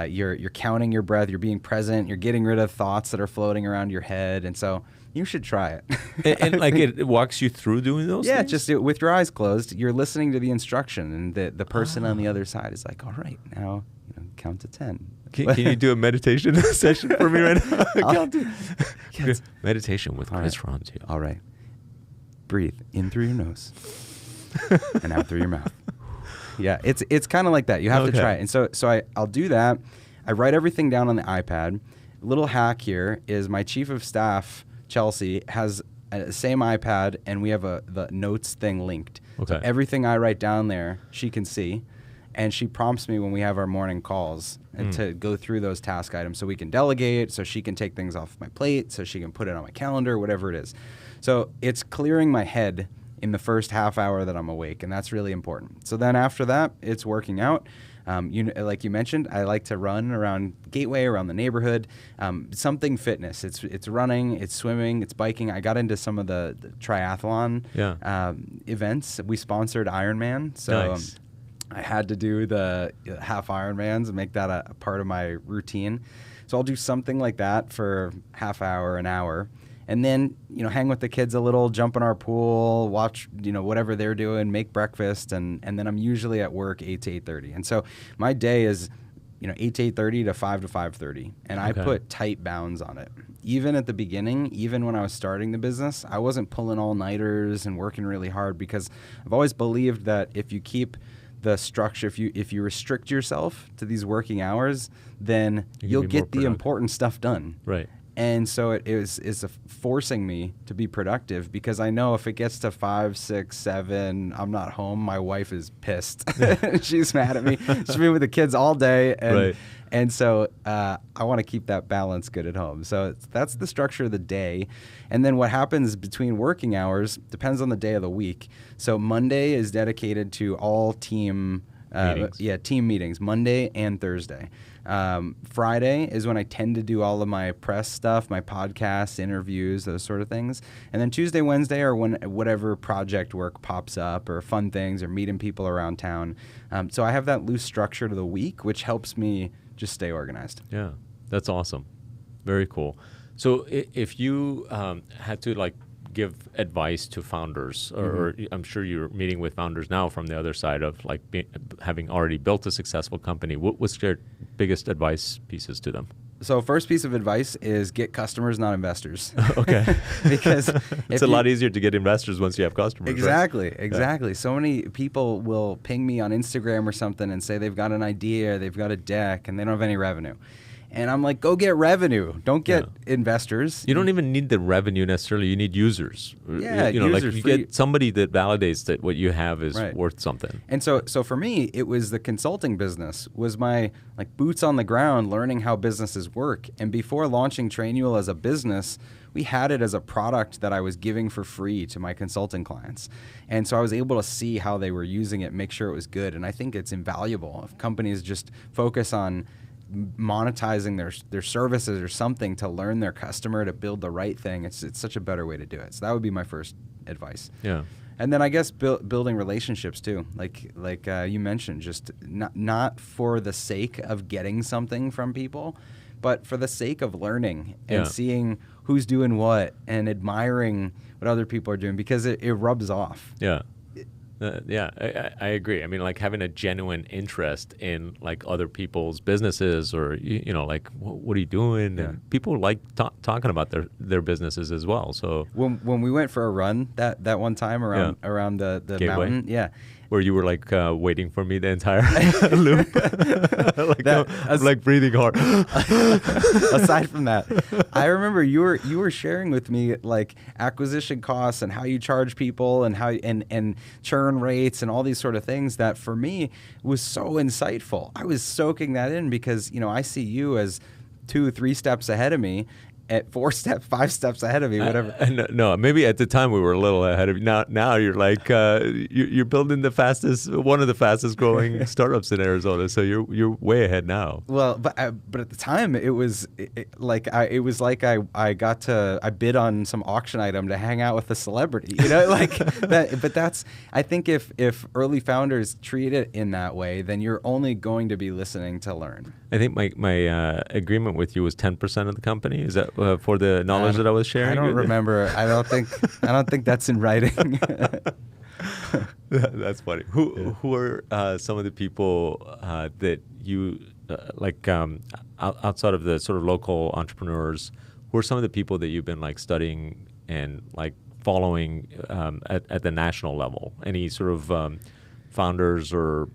Speaker 1: you're counting your breath, you're being present, you're getting rid of thoughts that are floating around your head. And so you should try it.
Speaker 2: and it walks you through doing those things?
Speaker 1: Yeah, just with your eyes closed, you're listening to the instruction, and the person on the other side is like, all right, now count to 10.
Speaker 2: Can you do a meditation session for me right now?
Speaker 1: Yes.
Speaker 2: Meditation with Chris Ronzio.
Speaker 1: All right. Breathe in through your nose and out through your mouth. Yeah, it's kind of like that. You have to try it. And so I'll do that. I write everything down on the iPad. Little hack here is my chief of staff, Chelsea, has the same iPad, and we have the notes thing linked.
Speaker 2: Okay.
Speaker 1: So everything I write down there, she can see. And she prompts me when we have our morning calls to go through those task items so we can delegate, so she can take things off my plate, so she can put it on my calendar, whatever it is. So it's clearing my head in the first half hour that I'm awake, and that's really important. So then after that, it's working out. Like you mentioned, I like to run around Gateway, around the neighborhood, something fitness. It's running, it's swimming, it's biking. I got into some of the triathlon events. We sponsored Ironman, so
Speaker 2: nice.
Speaker 1: I had to do the half Ironmans and make that a part of my routine. So I'll do something like that for half hour, an hour. And then, hang with the kids a little, jump in our pool, watch, whatever they're doing, make breakfast, and then I'm usually at work 8 to 8:30. And so my day is, 8 to 8:30 to 5 to 5:30, and I put tight bounds on it. Even at the beginning, even when I was starting the business, I wasn't pulling all-nighters and working really hard, because I've always believed that if you keep the structure, if you restrict yourself to these working hours, then you'll get the important stuff done.
Speaker 2: Right.
Speaker 1: And so it's forcing me to be productive, because I know if it gets to 5, 6, 7, I'm not home, my wife is pissed. She's mad at me. She's been with the kids all day. And so I want to keep that balance good at home. So that's the structure of the day. And then what happens between working hours depends on the day of the week. So Monday is dedicated to all team meetings, Monday and Thursday. Friday is when I tend to do all of my press stuff, my podcasts, interviews, those sort of things. And then Tuesday, Wednesday are when whatever project work pops up, or fun things, or meeting people around town. So I have that loose structure to the week, which helps me just stay organized.
Speaker 2: Yeah, that's awesome. Very cool. So if you had to give advice to founders, or I'm sure you're meeting with founders now from the other side of having already built a successful company, what's your biggest advice pieces to them?
Speaker 1: So first piece of advice is get customers, not investors.
Speaker 2: Okay.
Speaker 1: Because
Speaker 2: it's a lot easier to get investors once you have customers.
Speaker 1: Exactly,
Speaker 2: right?
Speaker 1: exactly. Yeah. So many people will ping me on Instagram or something and say they've got an idea, they've got a deck, and they don't have any revenue. And I'm like, go get revenue. Don't get investors.
Speaker 2: You don't even need the revenue necessarily. You need users.
Speaker 1: Yeah,
Speaker 2: users. You get somebody that validates that what you have is worth something.
Speaker 1: And so for me, it was the consulting business was my boots on the ground, learning how businesses work. And before launching Trainual as a business, we had it as a product that I was giving for free to my consulting clients. And so I was able to see how they were using it, make sure it was good. And I think it's invaluable if companies just focus on monetizing their services or something to learn their customer, to build the right thing. It's such a better way to do it. So that would be my first advice.
Speaker 2: Yeah.
Speaker 1: And then I guess building relationships too, like you mentioned, just not for the sake of getting something from people, but for the sake of learning and seeing who's doing what and admiring what other people are doing, because it rubs off.
Speaker 2: Yeah. I agree. I mean, having a genuine interest in other people's businesses, or what are you doing? Yeah. And people like talking about their businesses as well. So
Speaker 1: when we went for a run that one time around the
Speaker 2: Gateway,
Speaker 1: mountain,
Speaker 2: where you were waiting for me the entire loop, I'm breathing hard.
Speaker 1: Aside from that, I remember you were sharing with me acquisition costs and how you charge people and how and churn rates and all these sort of things that for me was so insightful. I was soaking that in because I see you as 2-3 steps ahead of me. At 4 steps, 5 steps ahead of me, whatever.
Speaker 2: No, maybe at the time we were a little ahead of you. Now you're you're building one of the fastest growing startups in Arizona. So you're way ahead now.
Speaker 1: Well, but at the time it was I bid on some auction item to hang out with a celebrity, that. But that's, I think if early founders treat it in that way, then you're only going to be listening to learn.
Speaker 2: I think my agreement with you was 10% of the company. Is that for the knowledge that I was sharing?
Speaker 1: I don't remember. I don't think that's in writing.
Speaker 2: That's funny. Who are some of the people that you outside of the sort of local entrepreneurs, who are some of the people that you've been like studying and like following at the national level? Any sort of founders or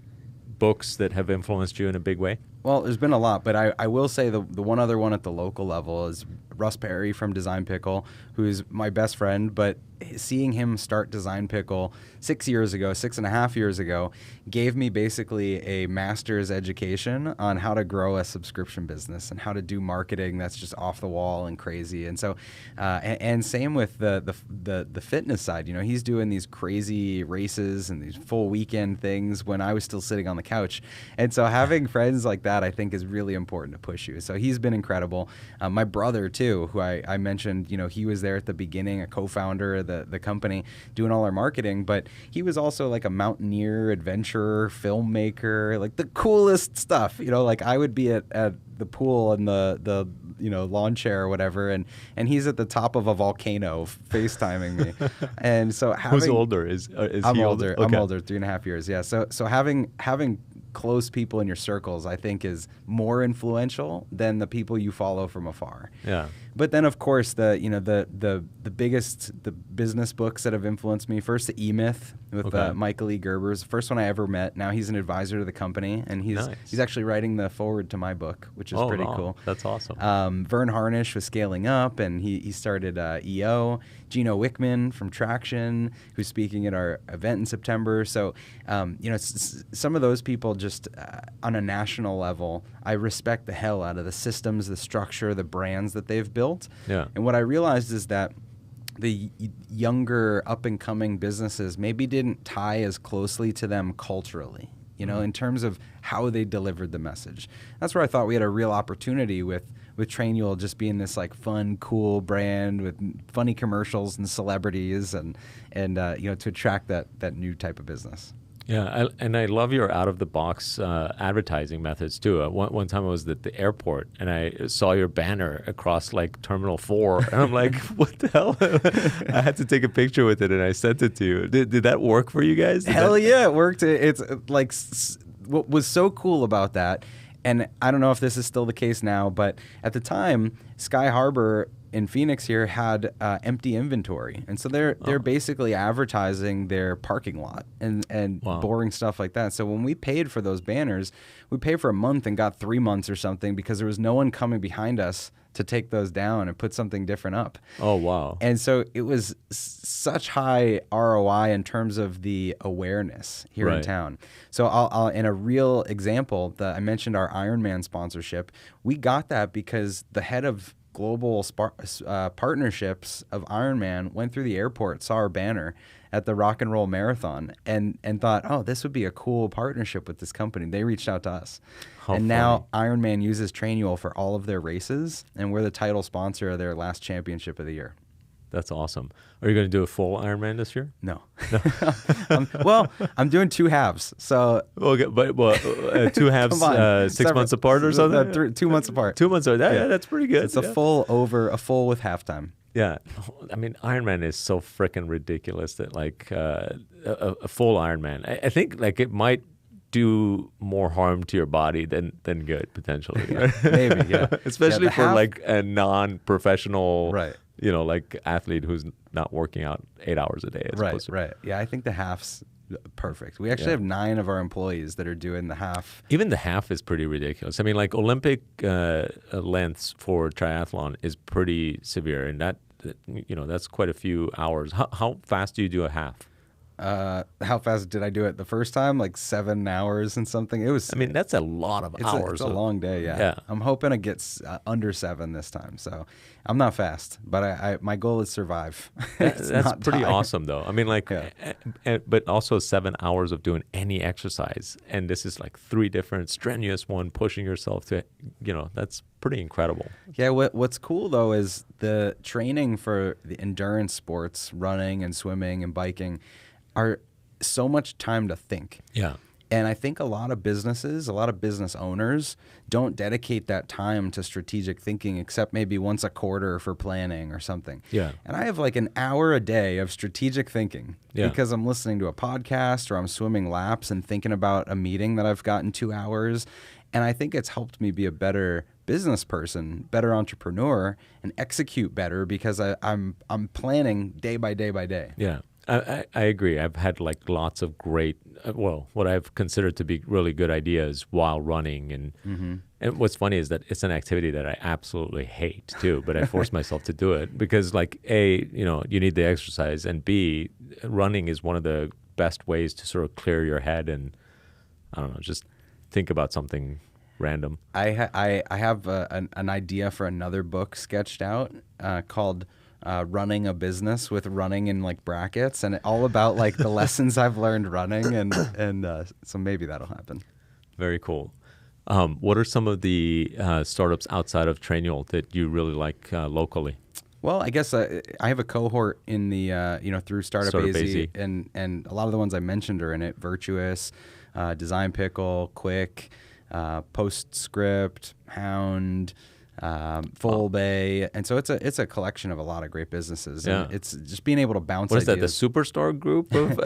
Speaker 2: books that have influenced you in a big way?
Speaker 1: Well, there's been a lot, but I will say the one other one at the local level is Russ Perry from Design Pickle, who's my best friend. But seeing him start Design Pickle 6.5 years ago, gave me basically a master's education on how to grow a subscription business and how to do marketing that's just off the wall and crazy. And so, and same with the fitness side. You know, he's doing these crazy races and these full weekend things when I was still sitting on the couch. And so having friends like that, I think, is really important to push you. So he's been incredible. My brother too, who I mentioned, you know, he was there at the beginning, a co-founder of the company, doing all our marketing, but he was also like a mountaineer, adventurer, filmmaker, like the coolest stuff. You know, like I would be at the pool and the you know, lawn chair or whatever, and he's at the top of a volcano FaceTiming me. And so
Speaker 2: who's older? Is
Speaker 1: I'm
Speaker 2: he
Speaker 1: older?
Speaker 2: Okay.
Speaker 1: I'm older, 3.5 years. Yeah. So having close people in your circles, I think, is more influential than the people you follow from afar.
Speaker 2: Yeah.
Speaker 1: But then, of course, the biggest business books that have influenced me. First, the E-Myth with Michael E. Gerber's the first one I ever met. Now he's an advisor to the company, and he's actually writing the foreword to my book, which is pretty cool.
Speaker 2: That's awesome.
Speaker 1: Vern Harnish was scaling up, and he started EO. Gino Wickman from Traction, who's speaking at our event in September. So, you know, some of those people just on a national level, I respect the hell out of the systems, the structure, the brands that they've built.
Speaker 2: Yeah.
Speaker 1: And what I realized is that the younger up-and-coming businesses maybe didn't tie as closely to them culturally, you know, in terms of how they delivered the message. That's where I thought we had a real opportunity with Trainual just being this like fun, cool brand with funny commercials and celebrities and you know, to attract that new type of business.
Speaker 2: Yeah, and I love your out-of-the-box advertising methods too. One time I was at the airport and I saw your banner across like Terminal 4, and I'm like, what the hell? I had to take a picture with it and I sent it to you. Did that work for you guys?
Speaker 1: Hell yeah, it worked. It's like what was so cool about that, and I don't know if this is still the case now, but at the time, Sky Harbor in Phoenix here had empty inventory, and so they're basically advertising their parking lot and boring stuff like that. So when we paid for those banners, we paid for a month and got 3 months or something because there was no one coming behind us to take those down and put something different up.
Speaker 2: Oh, wow.
Speaker 1: And so it was such high ROI in terms of the awareness here in town. So I'll in a real example, I mentioned our Ironman sponsorship. We got that because the head of global partnerships of Ironman went through the airport, saw our banner at the Rock and Roll Marathon, and thought, oh, this would be a cool partnership with this company. They reached out to us. Now Ironman uses Trainual for all of their races, and we're the title sponsor of their last championship of the year.
Speaker 2: That's awesome. Are you going to do a full Ironman this year?
Speaker 1: No. Well, I'm doing 2 halves. So
Speaker 2: okay, but 2 halves 6 months apart or something?
Speaker 1: 2 months apart.
Speaker 2: 2 months apart. That's pretty good.
Speaker 1: It's a full with halftime.
Speaker 2: Yeah, I mean, Ironman is so freaking ridiculous that like a full Ironman, I think like it might do more harm to your body than good potentially.
Speaker 1: Maybe, yeah.
Speaker 2: Especially for like a non-professional, you know, like athlete who's not working out 8 hours a day.
Speaker 1: Right. Yeah, I think the half's perfect. We actually have 9 of our employees that are doing the half.
Speaker 2: Even the half is pretty ridiculous. I mean, like Olympic lengths for triathlon is pretty severe, and that, you know, that's quite a few hours. How fast do you do a half?
Speaker 1: How fast did I do it the first time? Like 7 hours and something. It was.
Speaker 2: I mean, that's a lot of hours.
Speaker 1: It's a long day. Yeah. I'm hoping it gets under 7 this time. So I'm not fast, but my goal is survive.
Speaker 2: That's pretty awesome, though. I mean, like, but also 7 hours of doing any exercise, and this is like 3 different strenuous one, pushing yourself to, you know, that's pretty incredible.
Speaker 1: Yeah. What's cool though is the training for the endurance sports, running and swimming and biking, are so much time to think.
Speaker 2: Yeah.
Speaker 1: And I think a lot of business owners don't dedicate that time to strategic thinking except maybe once a quarter for planning or something.
Speaker 2: Yeah.
Speaker 1: And I have like an hour a day of strategic thinking because I'm listening to a podcast or I'm swimming laps and thinking about a meeting that I've got in 2 hours. And I think it's helped me be a better business person, better entrepreneur, and execute better because I'm planning day by day by day.
Speaker 2: Yeah, I agree. I've had like lots of great, well, what I've considered to be really good ideas while running. And what's funny is that it's an activity that I absolutely hate too, but I force myself to do it because like A, you need the exercise, and B, running is one of the best ways to sort of clear your head and, I don't know, just think about something random.
Speaker 1: I have an idea for another book sketched out called Running a Business, with running in like brackets, and all about like the lessons I've learned running, and so maybe that'll happen.
Speaker 2: Very cool. What are some of the startups outside of Trainual that you really like locally?
Speaker 1: Well, I guess I have a cohort in the through Startup AZ, and a lot of the ones I mentioned are in it: Virtuous, Design Pickle, Quick, Postscript, Hound, Full Bay, and so it's a collection of a lot of great businesses.
Speaker 2: Yeah.
Speaker 1: And it's just being able to bounce.
Speaker 2: What is that? The Superstar Group of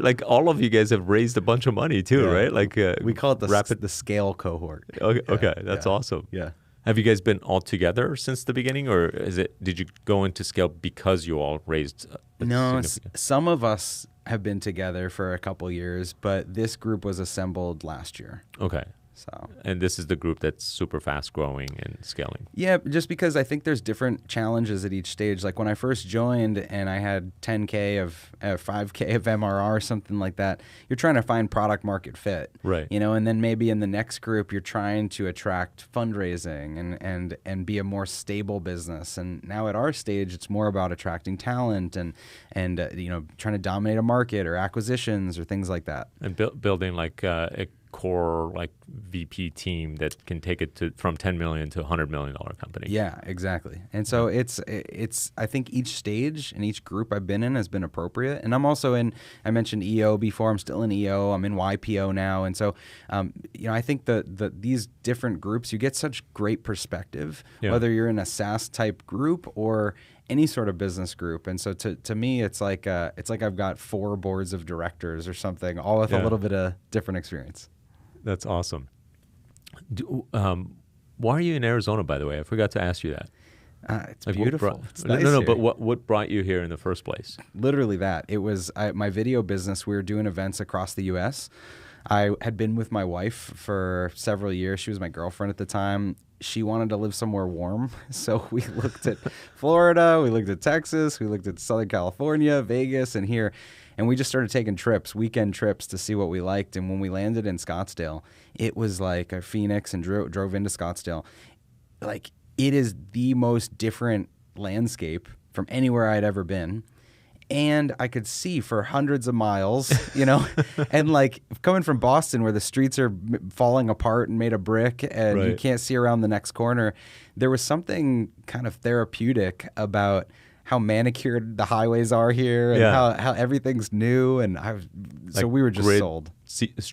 Speaker 2: like all of you guys have raised a bunch of money too, right? Like
Speaker 1: we call it the scale cohort.
Speaker 2: Okay, that's awesome.
Speaker 1: Yeah.
Speaker 2: Have you guys been all together since the beginning, or did you go into scale because you all raised?
Speaker 1: No, some of us have been together for a couple years, but this group was assembled last year.
Speaker 2: Okay.
Speaker 1: So,
Speaker 2: and this is the group that's super fast growing and scaling.
Speaker 1: Yeah, just because I think there's different challenges at each stage. Like when I first joined and I had 10K of 5K of MRR or something like that, you're trying to find product market fit.
Speaker 2: Right.
Speaker 1: And then maybe in the next group you're trying to attract fundraising and be a more stable business. And now at our stage it's more about attracting talent and trying to dominate a market or acquisitions or things like that.
Speaker 2: And building like a core like VP team that can take it from $10 million to $100 million company.
Speaker 1: Yeah, exactly. And so it's I think each stage and each group I've been in has been appropriate. And I'm also I mentioned EO before. I'm still in EO. I'm in YPO now. And so I think these different groups, you get such great perspective, whether you're in a SaaS type group or any sort of business group. And so to me, it's like I've got 4 boards of directors or something, all with a little bit of different experience.
Speaker 2: That's awesome. Why are you in Arizona, by the way? I forgot to ask you that.
Speaker 1: It's beautiful. It's nice
Speaker 2: no,
Speaker 1: here.
Speaker 2: but what brought you here in the first place?
Speaker 1: Literally that. It was my video business. We were doing events across the U.S. I had been with my wife for several years. She was my girlfriend at the time. She wanted to live somewhere warm, so we looked at Florida, we looked at Texas, we looked at Southern California, Vegas, and here. And we just started taking trips, weekend trips, to see what we liked. And when we landed in Scottsdale, it was like a Phoenix, and drove into Scottsdale. Like, it is the most different landscape from anywhere I'd ever been. And I could see for hundreds of miles, and like coming from Boston where the streets are falling apart and made of brick and you can't see around the next corner, there was something kind of therapeutic about how manicured the highways are here and how everything's new. And so we were just sold.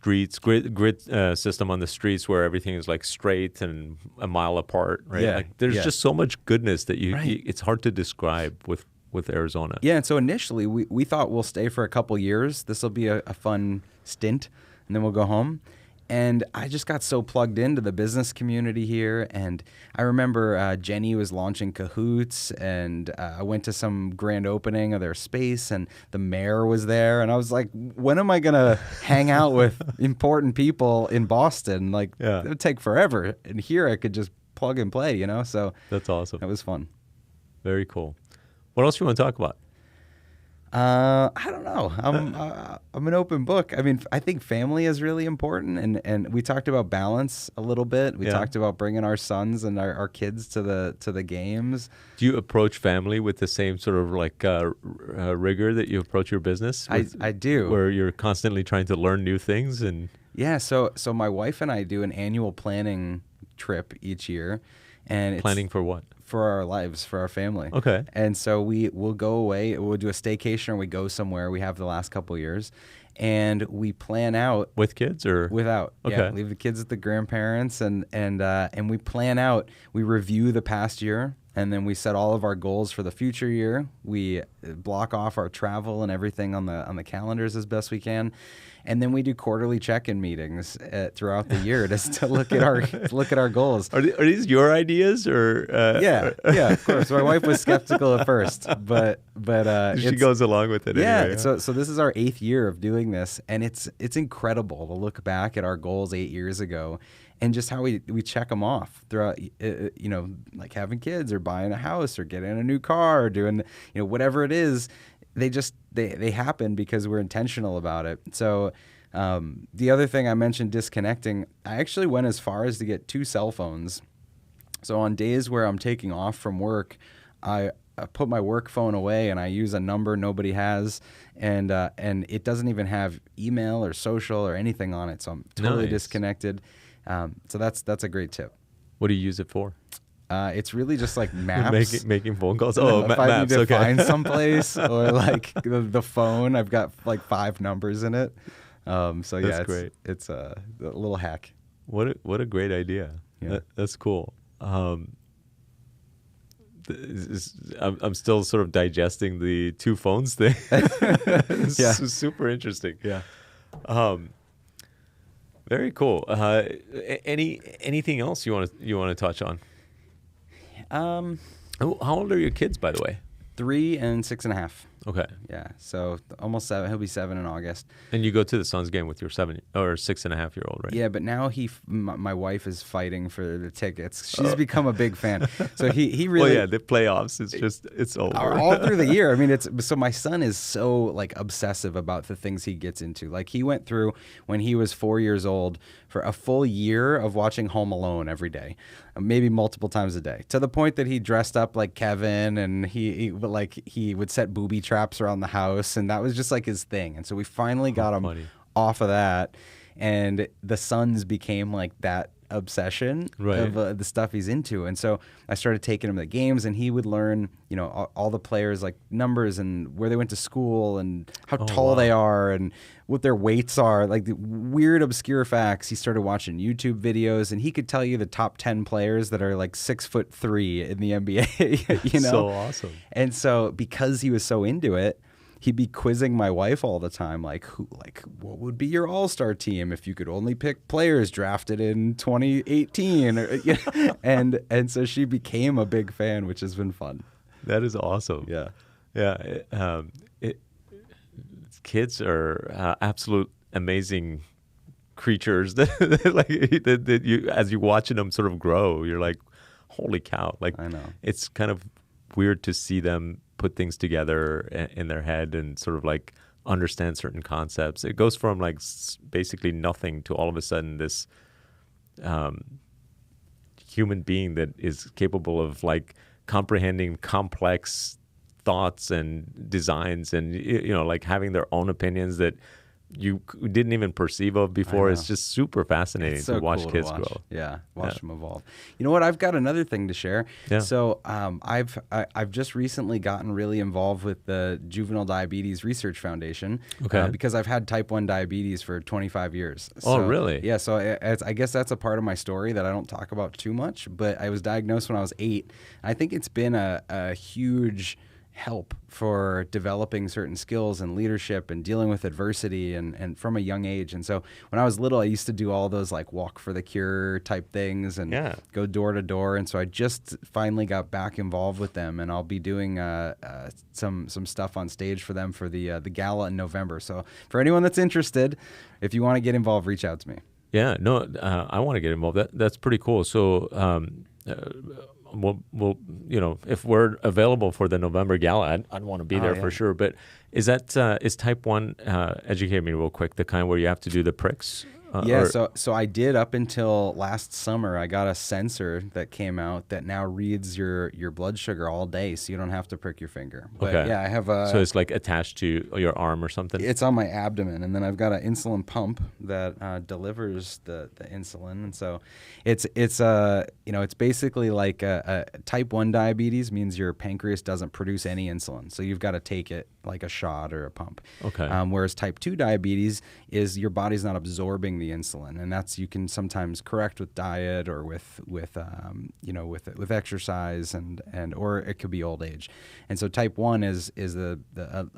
Speaker 1: Grid
Speaker 2: system on the streets where everything is like straight and a mile apart, right?
Speaker 1: Yeah.
Speaker 2: Like there's just so much goodness that it's hard to describe with Arizona.
Speaker 1: Yeah, and so initially we thought we'll stay for a couple years. This will be a fun stint, and then we'll go home. And I just got so plugged into the business community here. And I remember Jenny was launching Kahoots, and I went to some grand opening of their space, and the mayor was there. And I was like, when am I going to hang out with important people in Boston? Like, it would take forever. And here I could just plug and play, So
Speaker 2: that's awesome.
Speaker 1: That was fun.
Speaker 2: Very cool. What else do you want to talk about?
Speaker 1: I don't know. I'm an open book. I mean, I think family is really important, and we talked about balance a little bit. We talked about bringing our sons and our kids to the games.
Speaker 2: Do you approach family with the same sort of like rigor that you approach your business?
Speaker 1: I do.
Speaker 2: Where you're constantly trying to learn new things and.
Speaker 1: Yeah. So my wife and I do an annual planning trip each year, and it's
Speaker 2: planning for what?
Speaker 1: For our lives, for our family.
Speaker 2: Okay.
Speaker 1: And so we'll go away. We'll do a staycation, or we go somewhere. We have the last couple of years, and we plan out
Speaker 2: with kids or
Speaker 1: without.
Speaker 2: Okay.
Speaker 1: Yeah, leave the kids with the grandparents, and we plan out. We review the past year, and then we set all of our goals for the future year. We block off our travel and everything on the calendars as best we can, and then we do quarterly check-in meetings throughout the year just to look at our goals.
Speaker 2: Are these your ideas or?
Speaker 1: Yeah, of course. My wife was skeptical at first, but
Speaker 2: she goes along with it.
Speaker 1: Yeah.
Speaker 2: Anyway.
Speaker 1: So this is our 8th year of doing this, and it's incredible to look back at our goals 8 years ago. And just how we check them off throughout, like having kids or buying a house or getting a new car or doing, whatever it is, they happen because we're intentional about it. So the other thing I mentioned, disconnecting, I actually went as far as to get 2 cell phones. So on days where I'm taking off from work, I put my work phone away and I use a number nobody has, and it doesn't even have email or social or anything on it. So I'm totally disconnected. So that's a great tip.
Speaker 2: What do you use it for?
Speaker 1: It's really just like maps.
Speaker 2: making phone calls.
Speaker 1: If I
Speaker 2: maps.
Speaker 1: need to find someplace or like the phone, I've got like 5 numbers in it. So yeah,
Speaker 2: that's great.
Speaker 1: It's a little hack.
Speaker 2: What a great idea.
Speaker 1: Yeah.
Speaker 2: That's cool. I'm still sort of digesting the 2 phones thing. It's super interesting.
Speaker 1: Yeah.
Speaker 2: Very cool. Anything else you want to touch on? How old are your kids, by the way?
Speaker 1: 3 and 6.5.
Speaker 2: Okay.
Speaker 1: Yeah. So almost 7. He'll be 7 in August.
Speaker 2: And you go to the Suns game with your 7 or 6.5-year-old, right?
Speaker 1: Yeah, but now my wife is fighting for the tickets. She's become a big fan. So he really.
Speaker 2: Well, yeah, the playoffs. It's over
Speaker 1: all through the year. I mean, so my son is so like obsessive about the things he gets into. Like he went through when he was 4 years old for a full year of watching Home Alone every day, maybe multiple times a day, to the point that he dressed up like Kevin and he would set booby traps around the house, and that was just like his thing. And so we finally got him off of that, and the Suns became like that obsession of the stuff he's into. And so I started taking him to the games, and he would learn, all the players, like numbers and where they went to school and how tall they are and what their weights are, like the weird obscure facts. He started watching YouTube videos, and he could tell you the top 10 players that are like 6'3" in the NBA.
Speaker 2: So awesome.
Speaker 1: And so because he was so into it, he'd be quizzing my wife all the time, like what would be your all-star team if you could only pick players drafted in 2018, and so she became a big fan, which has been fun.
Speaker 2: That is awesome.
Speaker 1: Yeah.
Speaker 2: Kids are absolute amazing creatures that you, as you're watching them sort of grow, you're like, holy cow! Like,
Speaker 1: I know.
Speaker 2: It's kind of weird to see them put things together in their head and sort of like understand certain concepts. It goes from like basically nothing to all of a sudden this human being that is capable of like comprehending complex thoughts and designs and like having their own opinions that you didn't even perceive of before. It's just super fascinating to watch kids grow.
Speaker 1: Yeah, watch them evolve. You know what? I've got another thing to share.
Speaker 2: Yeah.
Speaker 1: So I've just recently gotten really involved with the Juvenile Diabetes Research Foundation.
Speaker 2: Okay.
Speaker 1: Because I've had type 1 diabetes for 25 years.
Speaker 2: Oh,
Speaker 1: So,
Speaker 2: really?
Speaker 1: Yeah. So I guess that's a part of my story that I don't talk about too much. But I was diagnosed when I was 8. I think it's been a huge help for developing certain skills and leadership and dealing with adversity and from a young age. And so when I was little, I used to do all those like walk for the cure type things and go door to door. And so I just finally got back involved with them, and I'll be doing some stuff on stage for them for the gala in November. So for anyone that's interested, if you want to get involved, reach out to me.
Speaker 2: Yeah, no, I want to get involved. That's pretty cool. So we'll if we're available for the November gala, I'd want to be there for sure. But is type 1, educate me real quick, the kind where you have to do the pricks?
Speaker 1: So I did up until last summer. I got a sensor that came out that now reads your blood sugar all day, so you don't have to prick your finger. But I have
Speaker 2: so it's like attached to your arm or something?
Speaker 1: It's on my abdomen, and then I've got an insulin pump that delivers the insulin. And so it's basically like a type 1 diabetes means your pancreas doesn't produce any insulin, so you've got to take it like a shot or a pump.
Speaker 2: Okay.
Speaker 1: Whereas type 2 diabetes is your body's not absorbing the insulin, and that's, you can sometimes correct with diet or with exercise, and or it could be old age. And so type 1 is a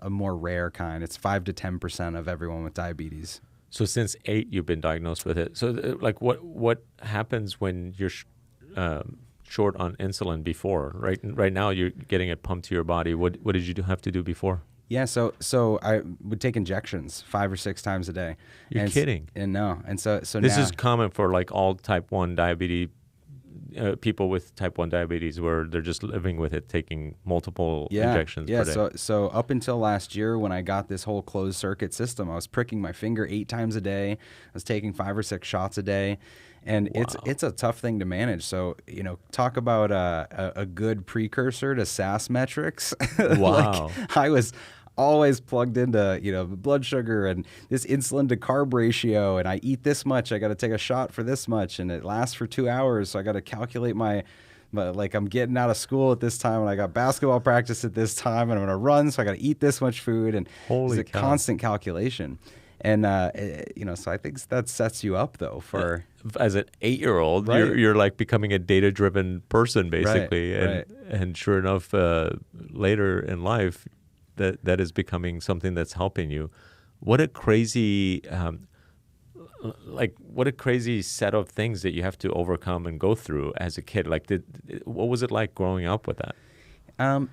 Speaker 1: more rare kind. It's 5 to 10% of everyone with diabetes.
Speaker 2: So since 8, you've been diagnosed with it. So like what happens when you're short on insulin before? Right now you're getting it pumped to your body. What did you have to do before?
Speaker 1: Yeah, so I would take injections 5 or 6 times a day.
Speaker 2: You're kidding?
Speaker 1: And no, and so
Speaker 2: this
Speaker 1: now,
Speaker 2: is common for like all type 1 diabetes people with type 1 diabetes, where they're just living with it, taking multiple injections per day.
Speaker 1: So up until last year, when I got this whole closed circuit system, I was pricking my finger 8 times a day. I was taking 5 or 6 shots a day. And
Speaker 2: Wow.
Speaker 1: it's a tough thing to manage. So, talk about a good precursor to SAS metrics.
Speaker 2: Wow.
Speaker 1: Like, I was always plugged into, blood sugar and this insulin to carb ratio, and I eat this much, I got to take a shot for this much, and it lasts for 2 hours. So I got to calculate but like, I'm getting out of school at this time, and I got basketball practice at this time, and I'm going to run, so I got to eat this much food, and
Speaker 2: Holy
Speaker 1: it's a
Speaker 2: cow.
Speaker 1: constant calculation. And, so I think that sets you up, though, for...
Speaker 2: As an 8-year-old,
Speaker 1: Right.
Speaker 2: you're like becoming a data-driven person, basically.
Speaker 1: Right.
Speaker 2: And sure enough, later in life, that is becoming something that's helping you. What a crazy... what a crazy set of things that you have to overcome and go through as a kid. Like, what was it like growing up with that?
Speaker 1: I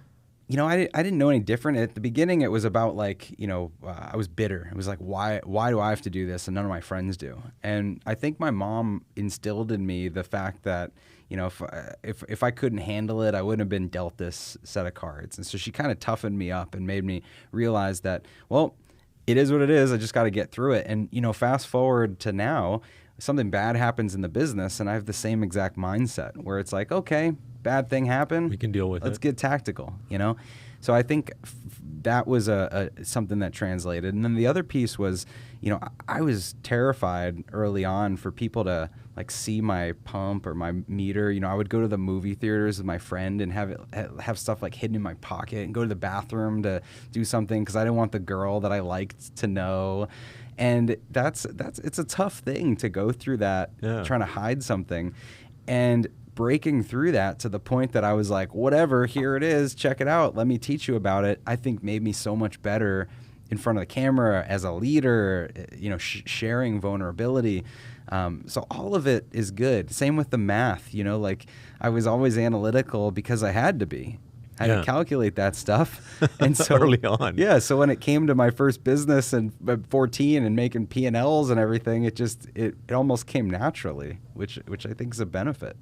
Speaker 1: didn't know any different. At the beginning, it was about like, I was bitter. It was like, why do I have to do this and none of my friends do? And I think my mom instilled in me the fact that, if I couldn't handle it, I wouldn't have been dealt this set of cards. And so she kind of toughened me up and made me realize that, well, it is what it is. I just got to get through it. And, fast forward to now, something bad happens in the business, and I have the same exact mindset where it's like, okay, bad thing happened.
Speaker 2: We can deal with it.
Speaker 1: Let's get tactical, So I think that was something that translated. And then the other piece was, I was terrified early on for people to like see my pump or my meter. I would go to the movie theaters with my friend and have stuff like hidden in my pocket, and go to the bathroom to do something because I didn't want the girl that I liked to know. And it's a tough thing to go through that, trying to hide something. And breaking through that to the point that I was like, whatever, here it is, check it out, let me teach you about it, I think made me so much better in front of the camera as a leader, sharing vulnerability. So all of it is good. Same with the math, like I was always analytical because I had to be. I had to calculate that stuff. And so
Speaker 2: early on.
Speaker 1: Yeah. So when it came to my first business and 14 and making P&Ls and everything, it almost came naturally, which I think is a benefit.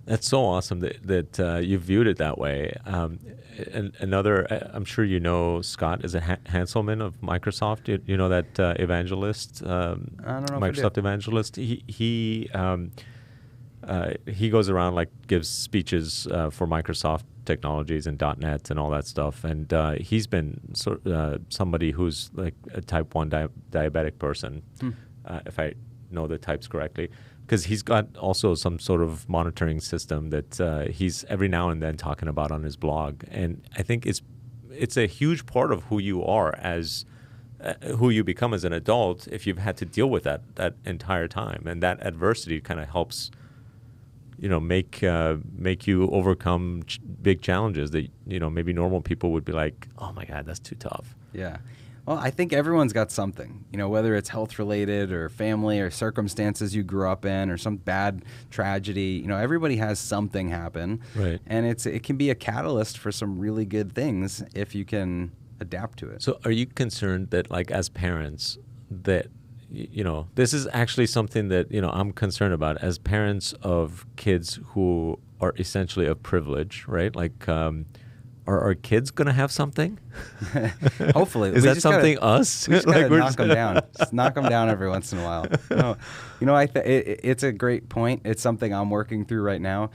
Speaker 2: That's so awesome that you viewed it that way. And I'm sure Scott is a Hanselman of Microsoft. You know that evangelist,
Speaker 1: I don't know
Speaker 2: Microsoft evangelist. He goes around, like, gives speeches for Microsoft technologies and .NET and all that stuff. And he's been somebody who's like a type 1 diabetic person, if I know the types correctly. Because he's got also some sort of monitoring system that he's every now and then talking about on his blog. And I think it's a huge part of who you are as who you become as an adult if you've had to deal with that entire time. And that adversity kind of helps, make you overcome big challenges that, maybe normal people would be like, oh my God, that's too tough.
Speaker 1: Yeah. Well, I think everyone's got something, whether it's health related or family or circumstances you grew up in or some bad tragedy, everybody has something happen.
Speaker 2: Right.
Speaker 1: And it can be a catalyst for some really good things if you can adapt to it.
Speaker 2: So are you concerned that, like, as parents, that, this is actually something that, I'm concerned about as parents of kids who are essentially of privilege, right? Like, are our kids going to have something?
Speaker 1: Hopefully.
Speaker 2: Is that something us?
Speaker 1: We just got to knock them down. Just knock them down every once in a while. No, it's a great point. It's something I'm working through right now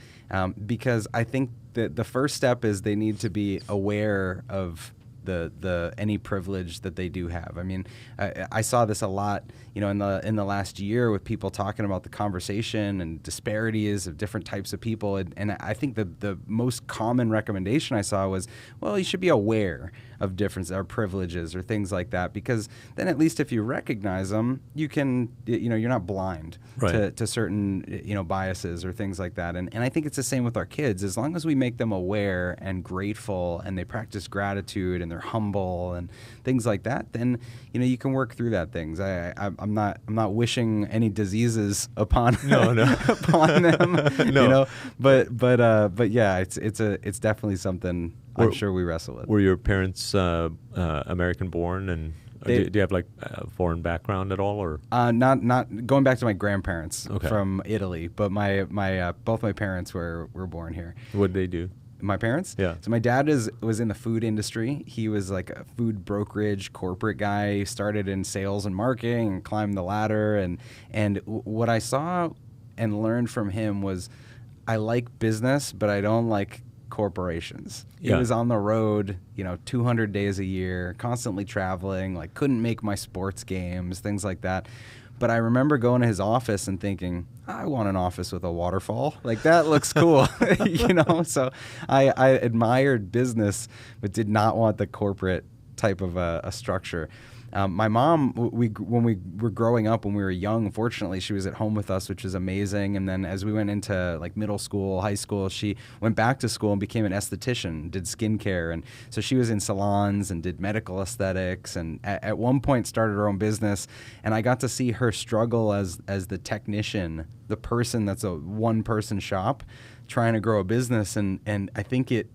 Speaker 1: because I think that the first step is they need to be aware of the any privilege that they do have. I mean, I saw this a lot, in the last year with people talking about the conversation and disparities of different types of people. And I think the most common recommendation I saw was, well, you should be aware of difference or privileges or things like that, because then at least if you recognize them, you can, you're not blind to certain, biases or things like that. And I think it's the same with our kids. As long as we make them aware and grateful, and they practice gratitude and they're humble and things like that, then, you can work through that things. I'm not wishing any diseases upon upon them, but yeah, it's definitely something I'm sure we wrestle with.
Speaker 2: Were your parents American born, and do you have like a foreign background at all, or
Speaker 1: not going back to my grandparents from Italy, but my both my parents were born here.
Speaker 2: What did they do?
Speaker 1: My parents?
Speaker 2: Yeah.
Speaker 1: So my dad was in the food industry. He was like a food brokerage corporate guy. He started in sales and marketing and climbed the ladder. And what I saw and learned from him was, I like business, but I don't like corporations. He was on the road, 200 days a year, constantly traveling, like couldn't make my sports games, things like that. But I remember going to his office and thinking, I want an office with a waterfall. Like, that looks cool, So I admired business, but did not want the corporate type of a structure. My mom, when we were growing up, when we were young, fortunately, she was at home with us, which was amazing. And then as we went into like middle school, high school, she went back to school and became an esthetician, did skincare. And so she was in salons and did medical aesthetics, and at one point started her own business. And I got to see her struggle as the technician, the person that's a one-person shop, trying to grow a business, and I think it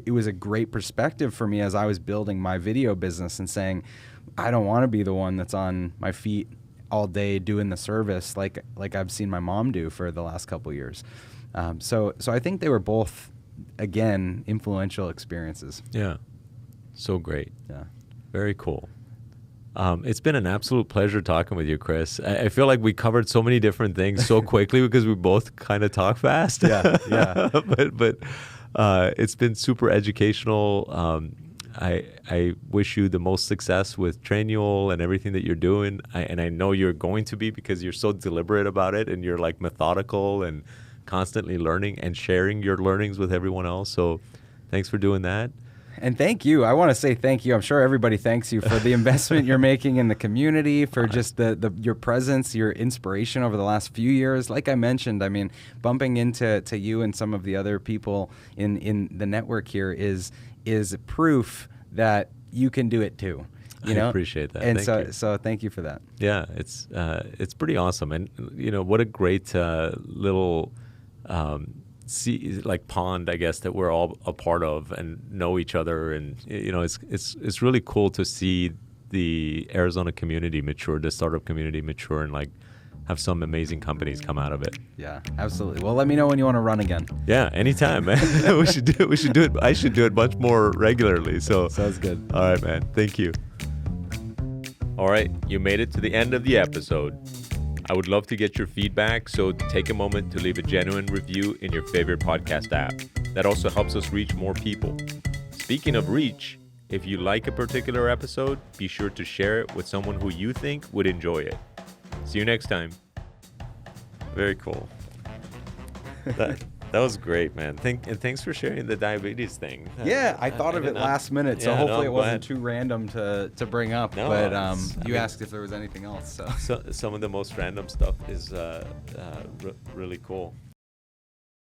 Speaker 1: was a great perspective for me as I was building my video business and saying, I don't want to be the one that's on my feet all day doing the service like I've seen my mom do for the last couple of years. So I think they were both, again, influential experiences.
Speaker 2: Yeah, so great.
Speaker 1: Yeah,
Speaker 2: very cool. It's been an absolute pleasure talking with you, Chris. I feel like we covered so many different things so quickly because we both kind of talk fast.
Speaker 1: Yeah.
Speaker 2: but it's been super educational. I wish you the most success with Trainual and everything that you're doing. And I know you're going to be, because you're so deliberate about it, and you're like methodical and constantly learning and sharing your learnings with everyone else. So thanks for doing that.
Speaker 1: And thank you. I want to say thank you. I'm sure everybody thanks you for the investment you're making in the community, for just your presence, your inspiration over the last few years. Like I mentioned, I mean, bumping into you and some of the other people in the network here is proof that you can do it too.
Speaker 2: I appreciate that.
Speaker 1: And so thank you for that.
Speaker 2: Yeah, it's pretty awesome. And what a great little pond, I guess, that we're all a part of and know each other. And it's really cool to see the Arizona community mature, the startup community mature, and like have some amazing companies come out of it.
Speaker 1: Yeah, absolutely. Well, let me know when you want to run again.
Speaker 2: Yeah, anytime, man. we should do it. I should do it much more regularly. So
Speaker 1: sounds good.
Speaker 2: All right, man. Thank you. All right, you made it to the end of the episode. I would love to get your feedback, so take a moment to leave a genuine review in your favorite podcast app. That also helps us reach more people. Speaking of reach, if you like a particular episode, be sure to share it with someone who you think would enjoy it. See you next time. Very cool. That was great, man. Thanks for sharing the diabetes thing.
Speaker 1: Yeah, I thought of it last minute, so hopefully it wasn't too random to bring up. No, but asked if there was anything else. So
Speaker 2: some of the most random stuff is really cool.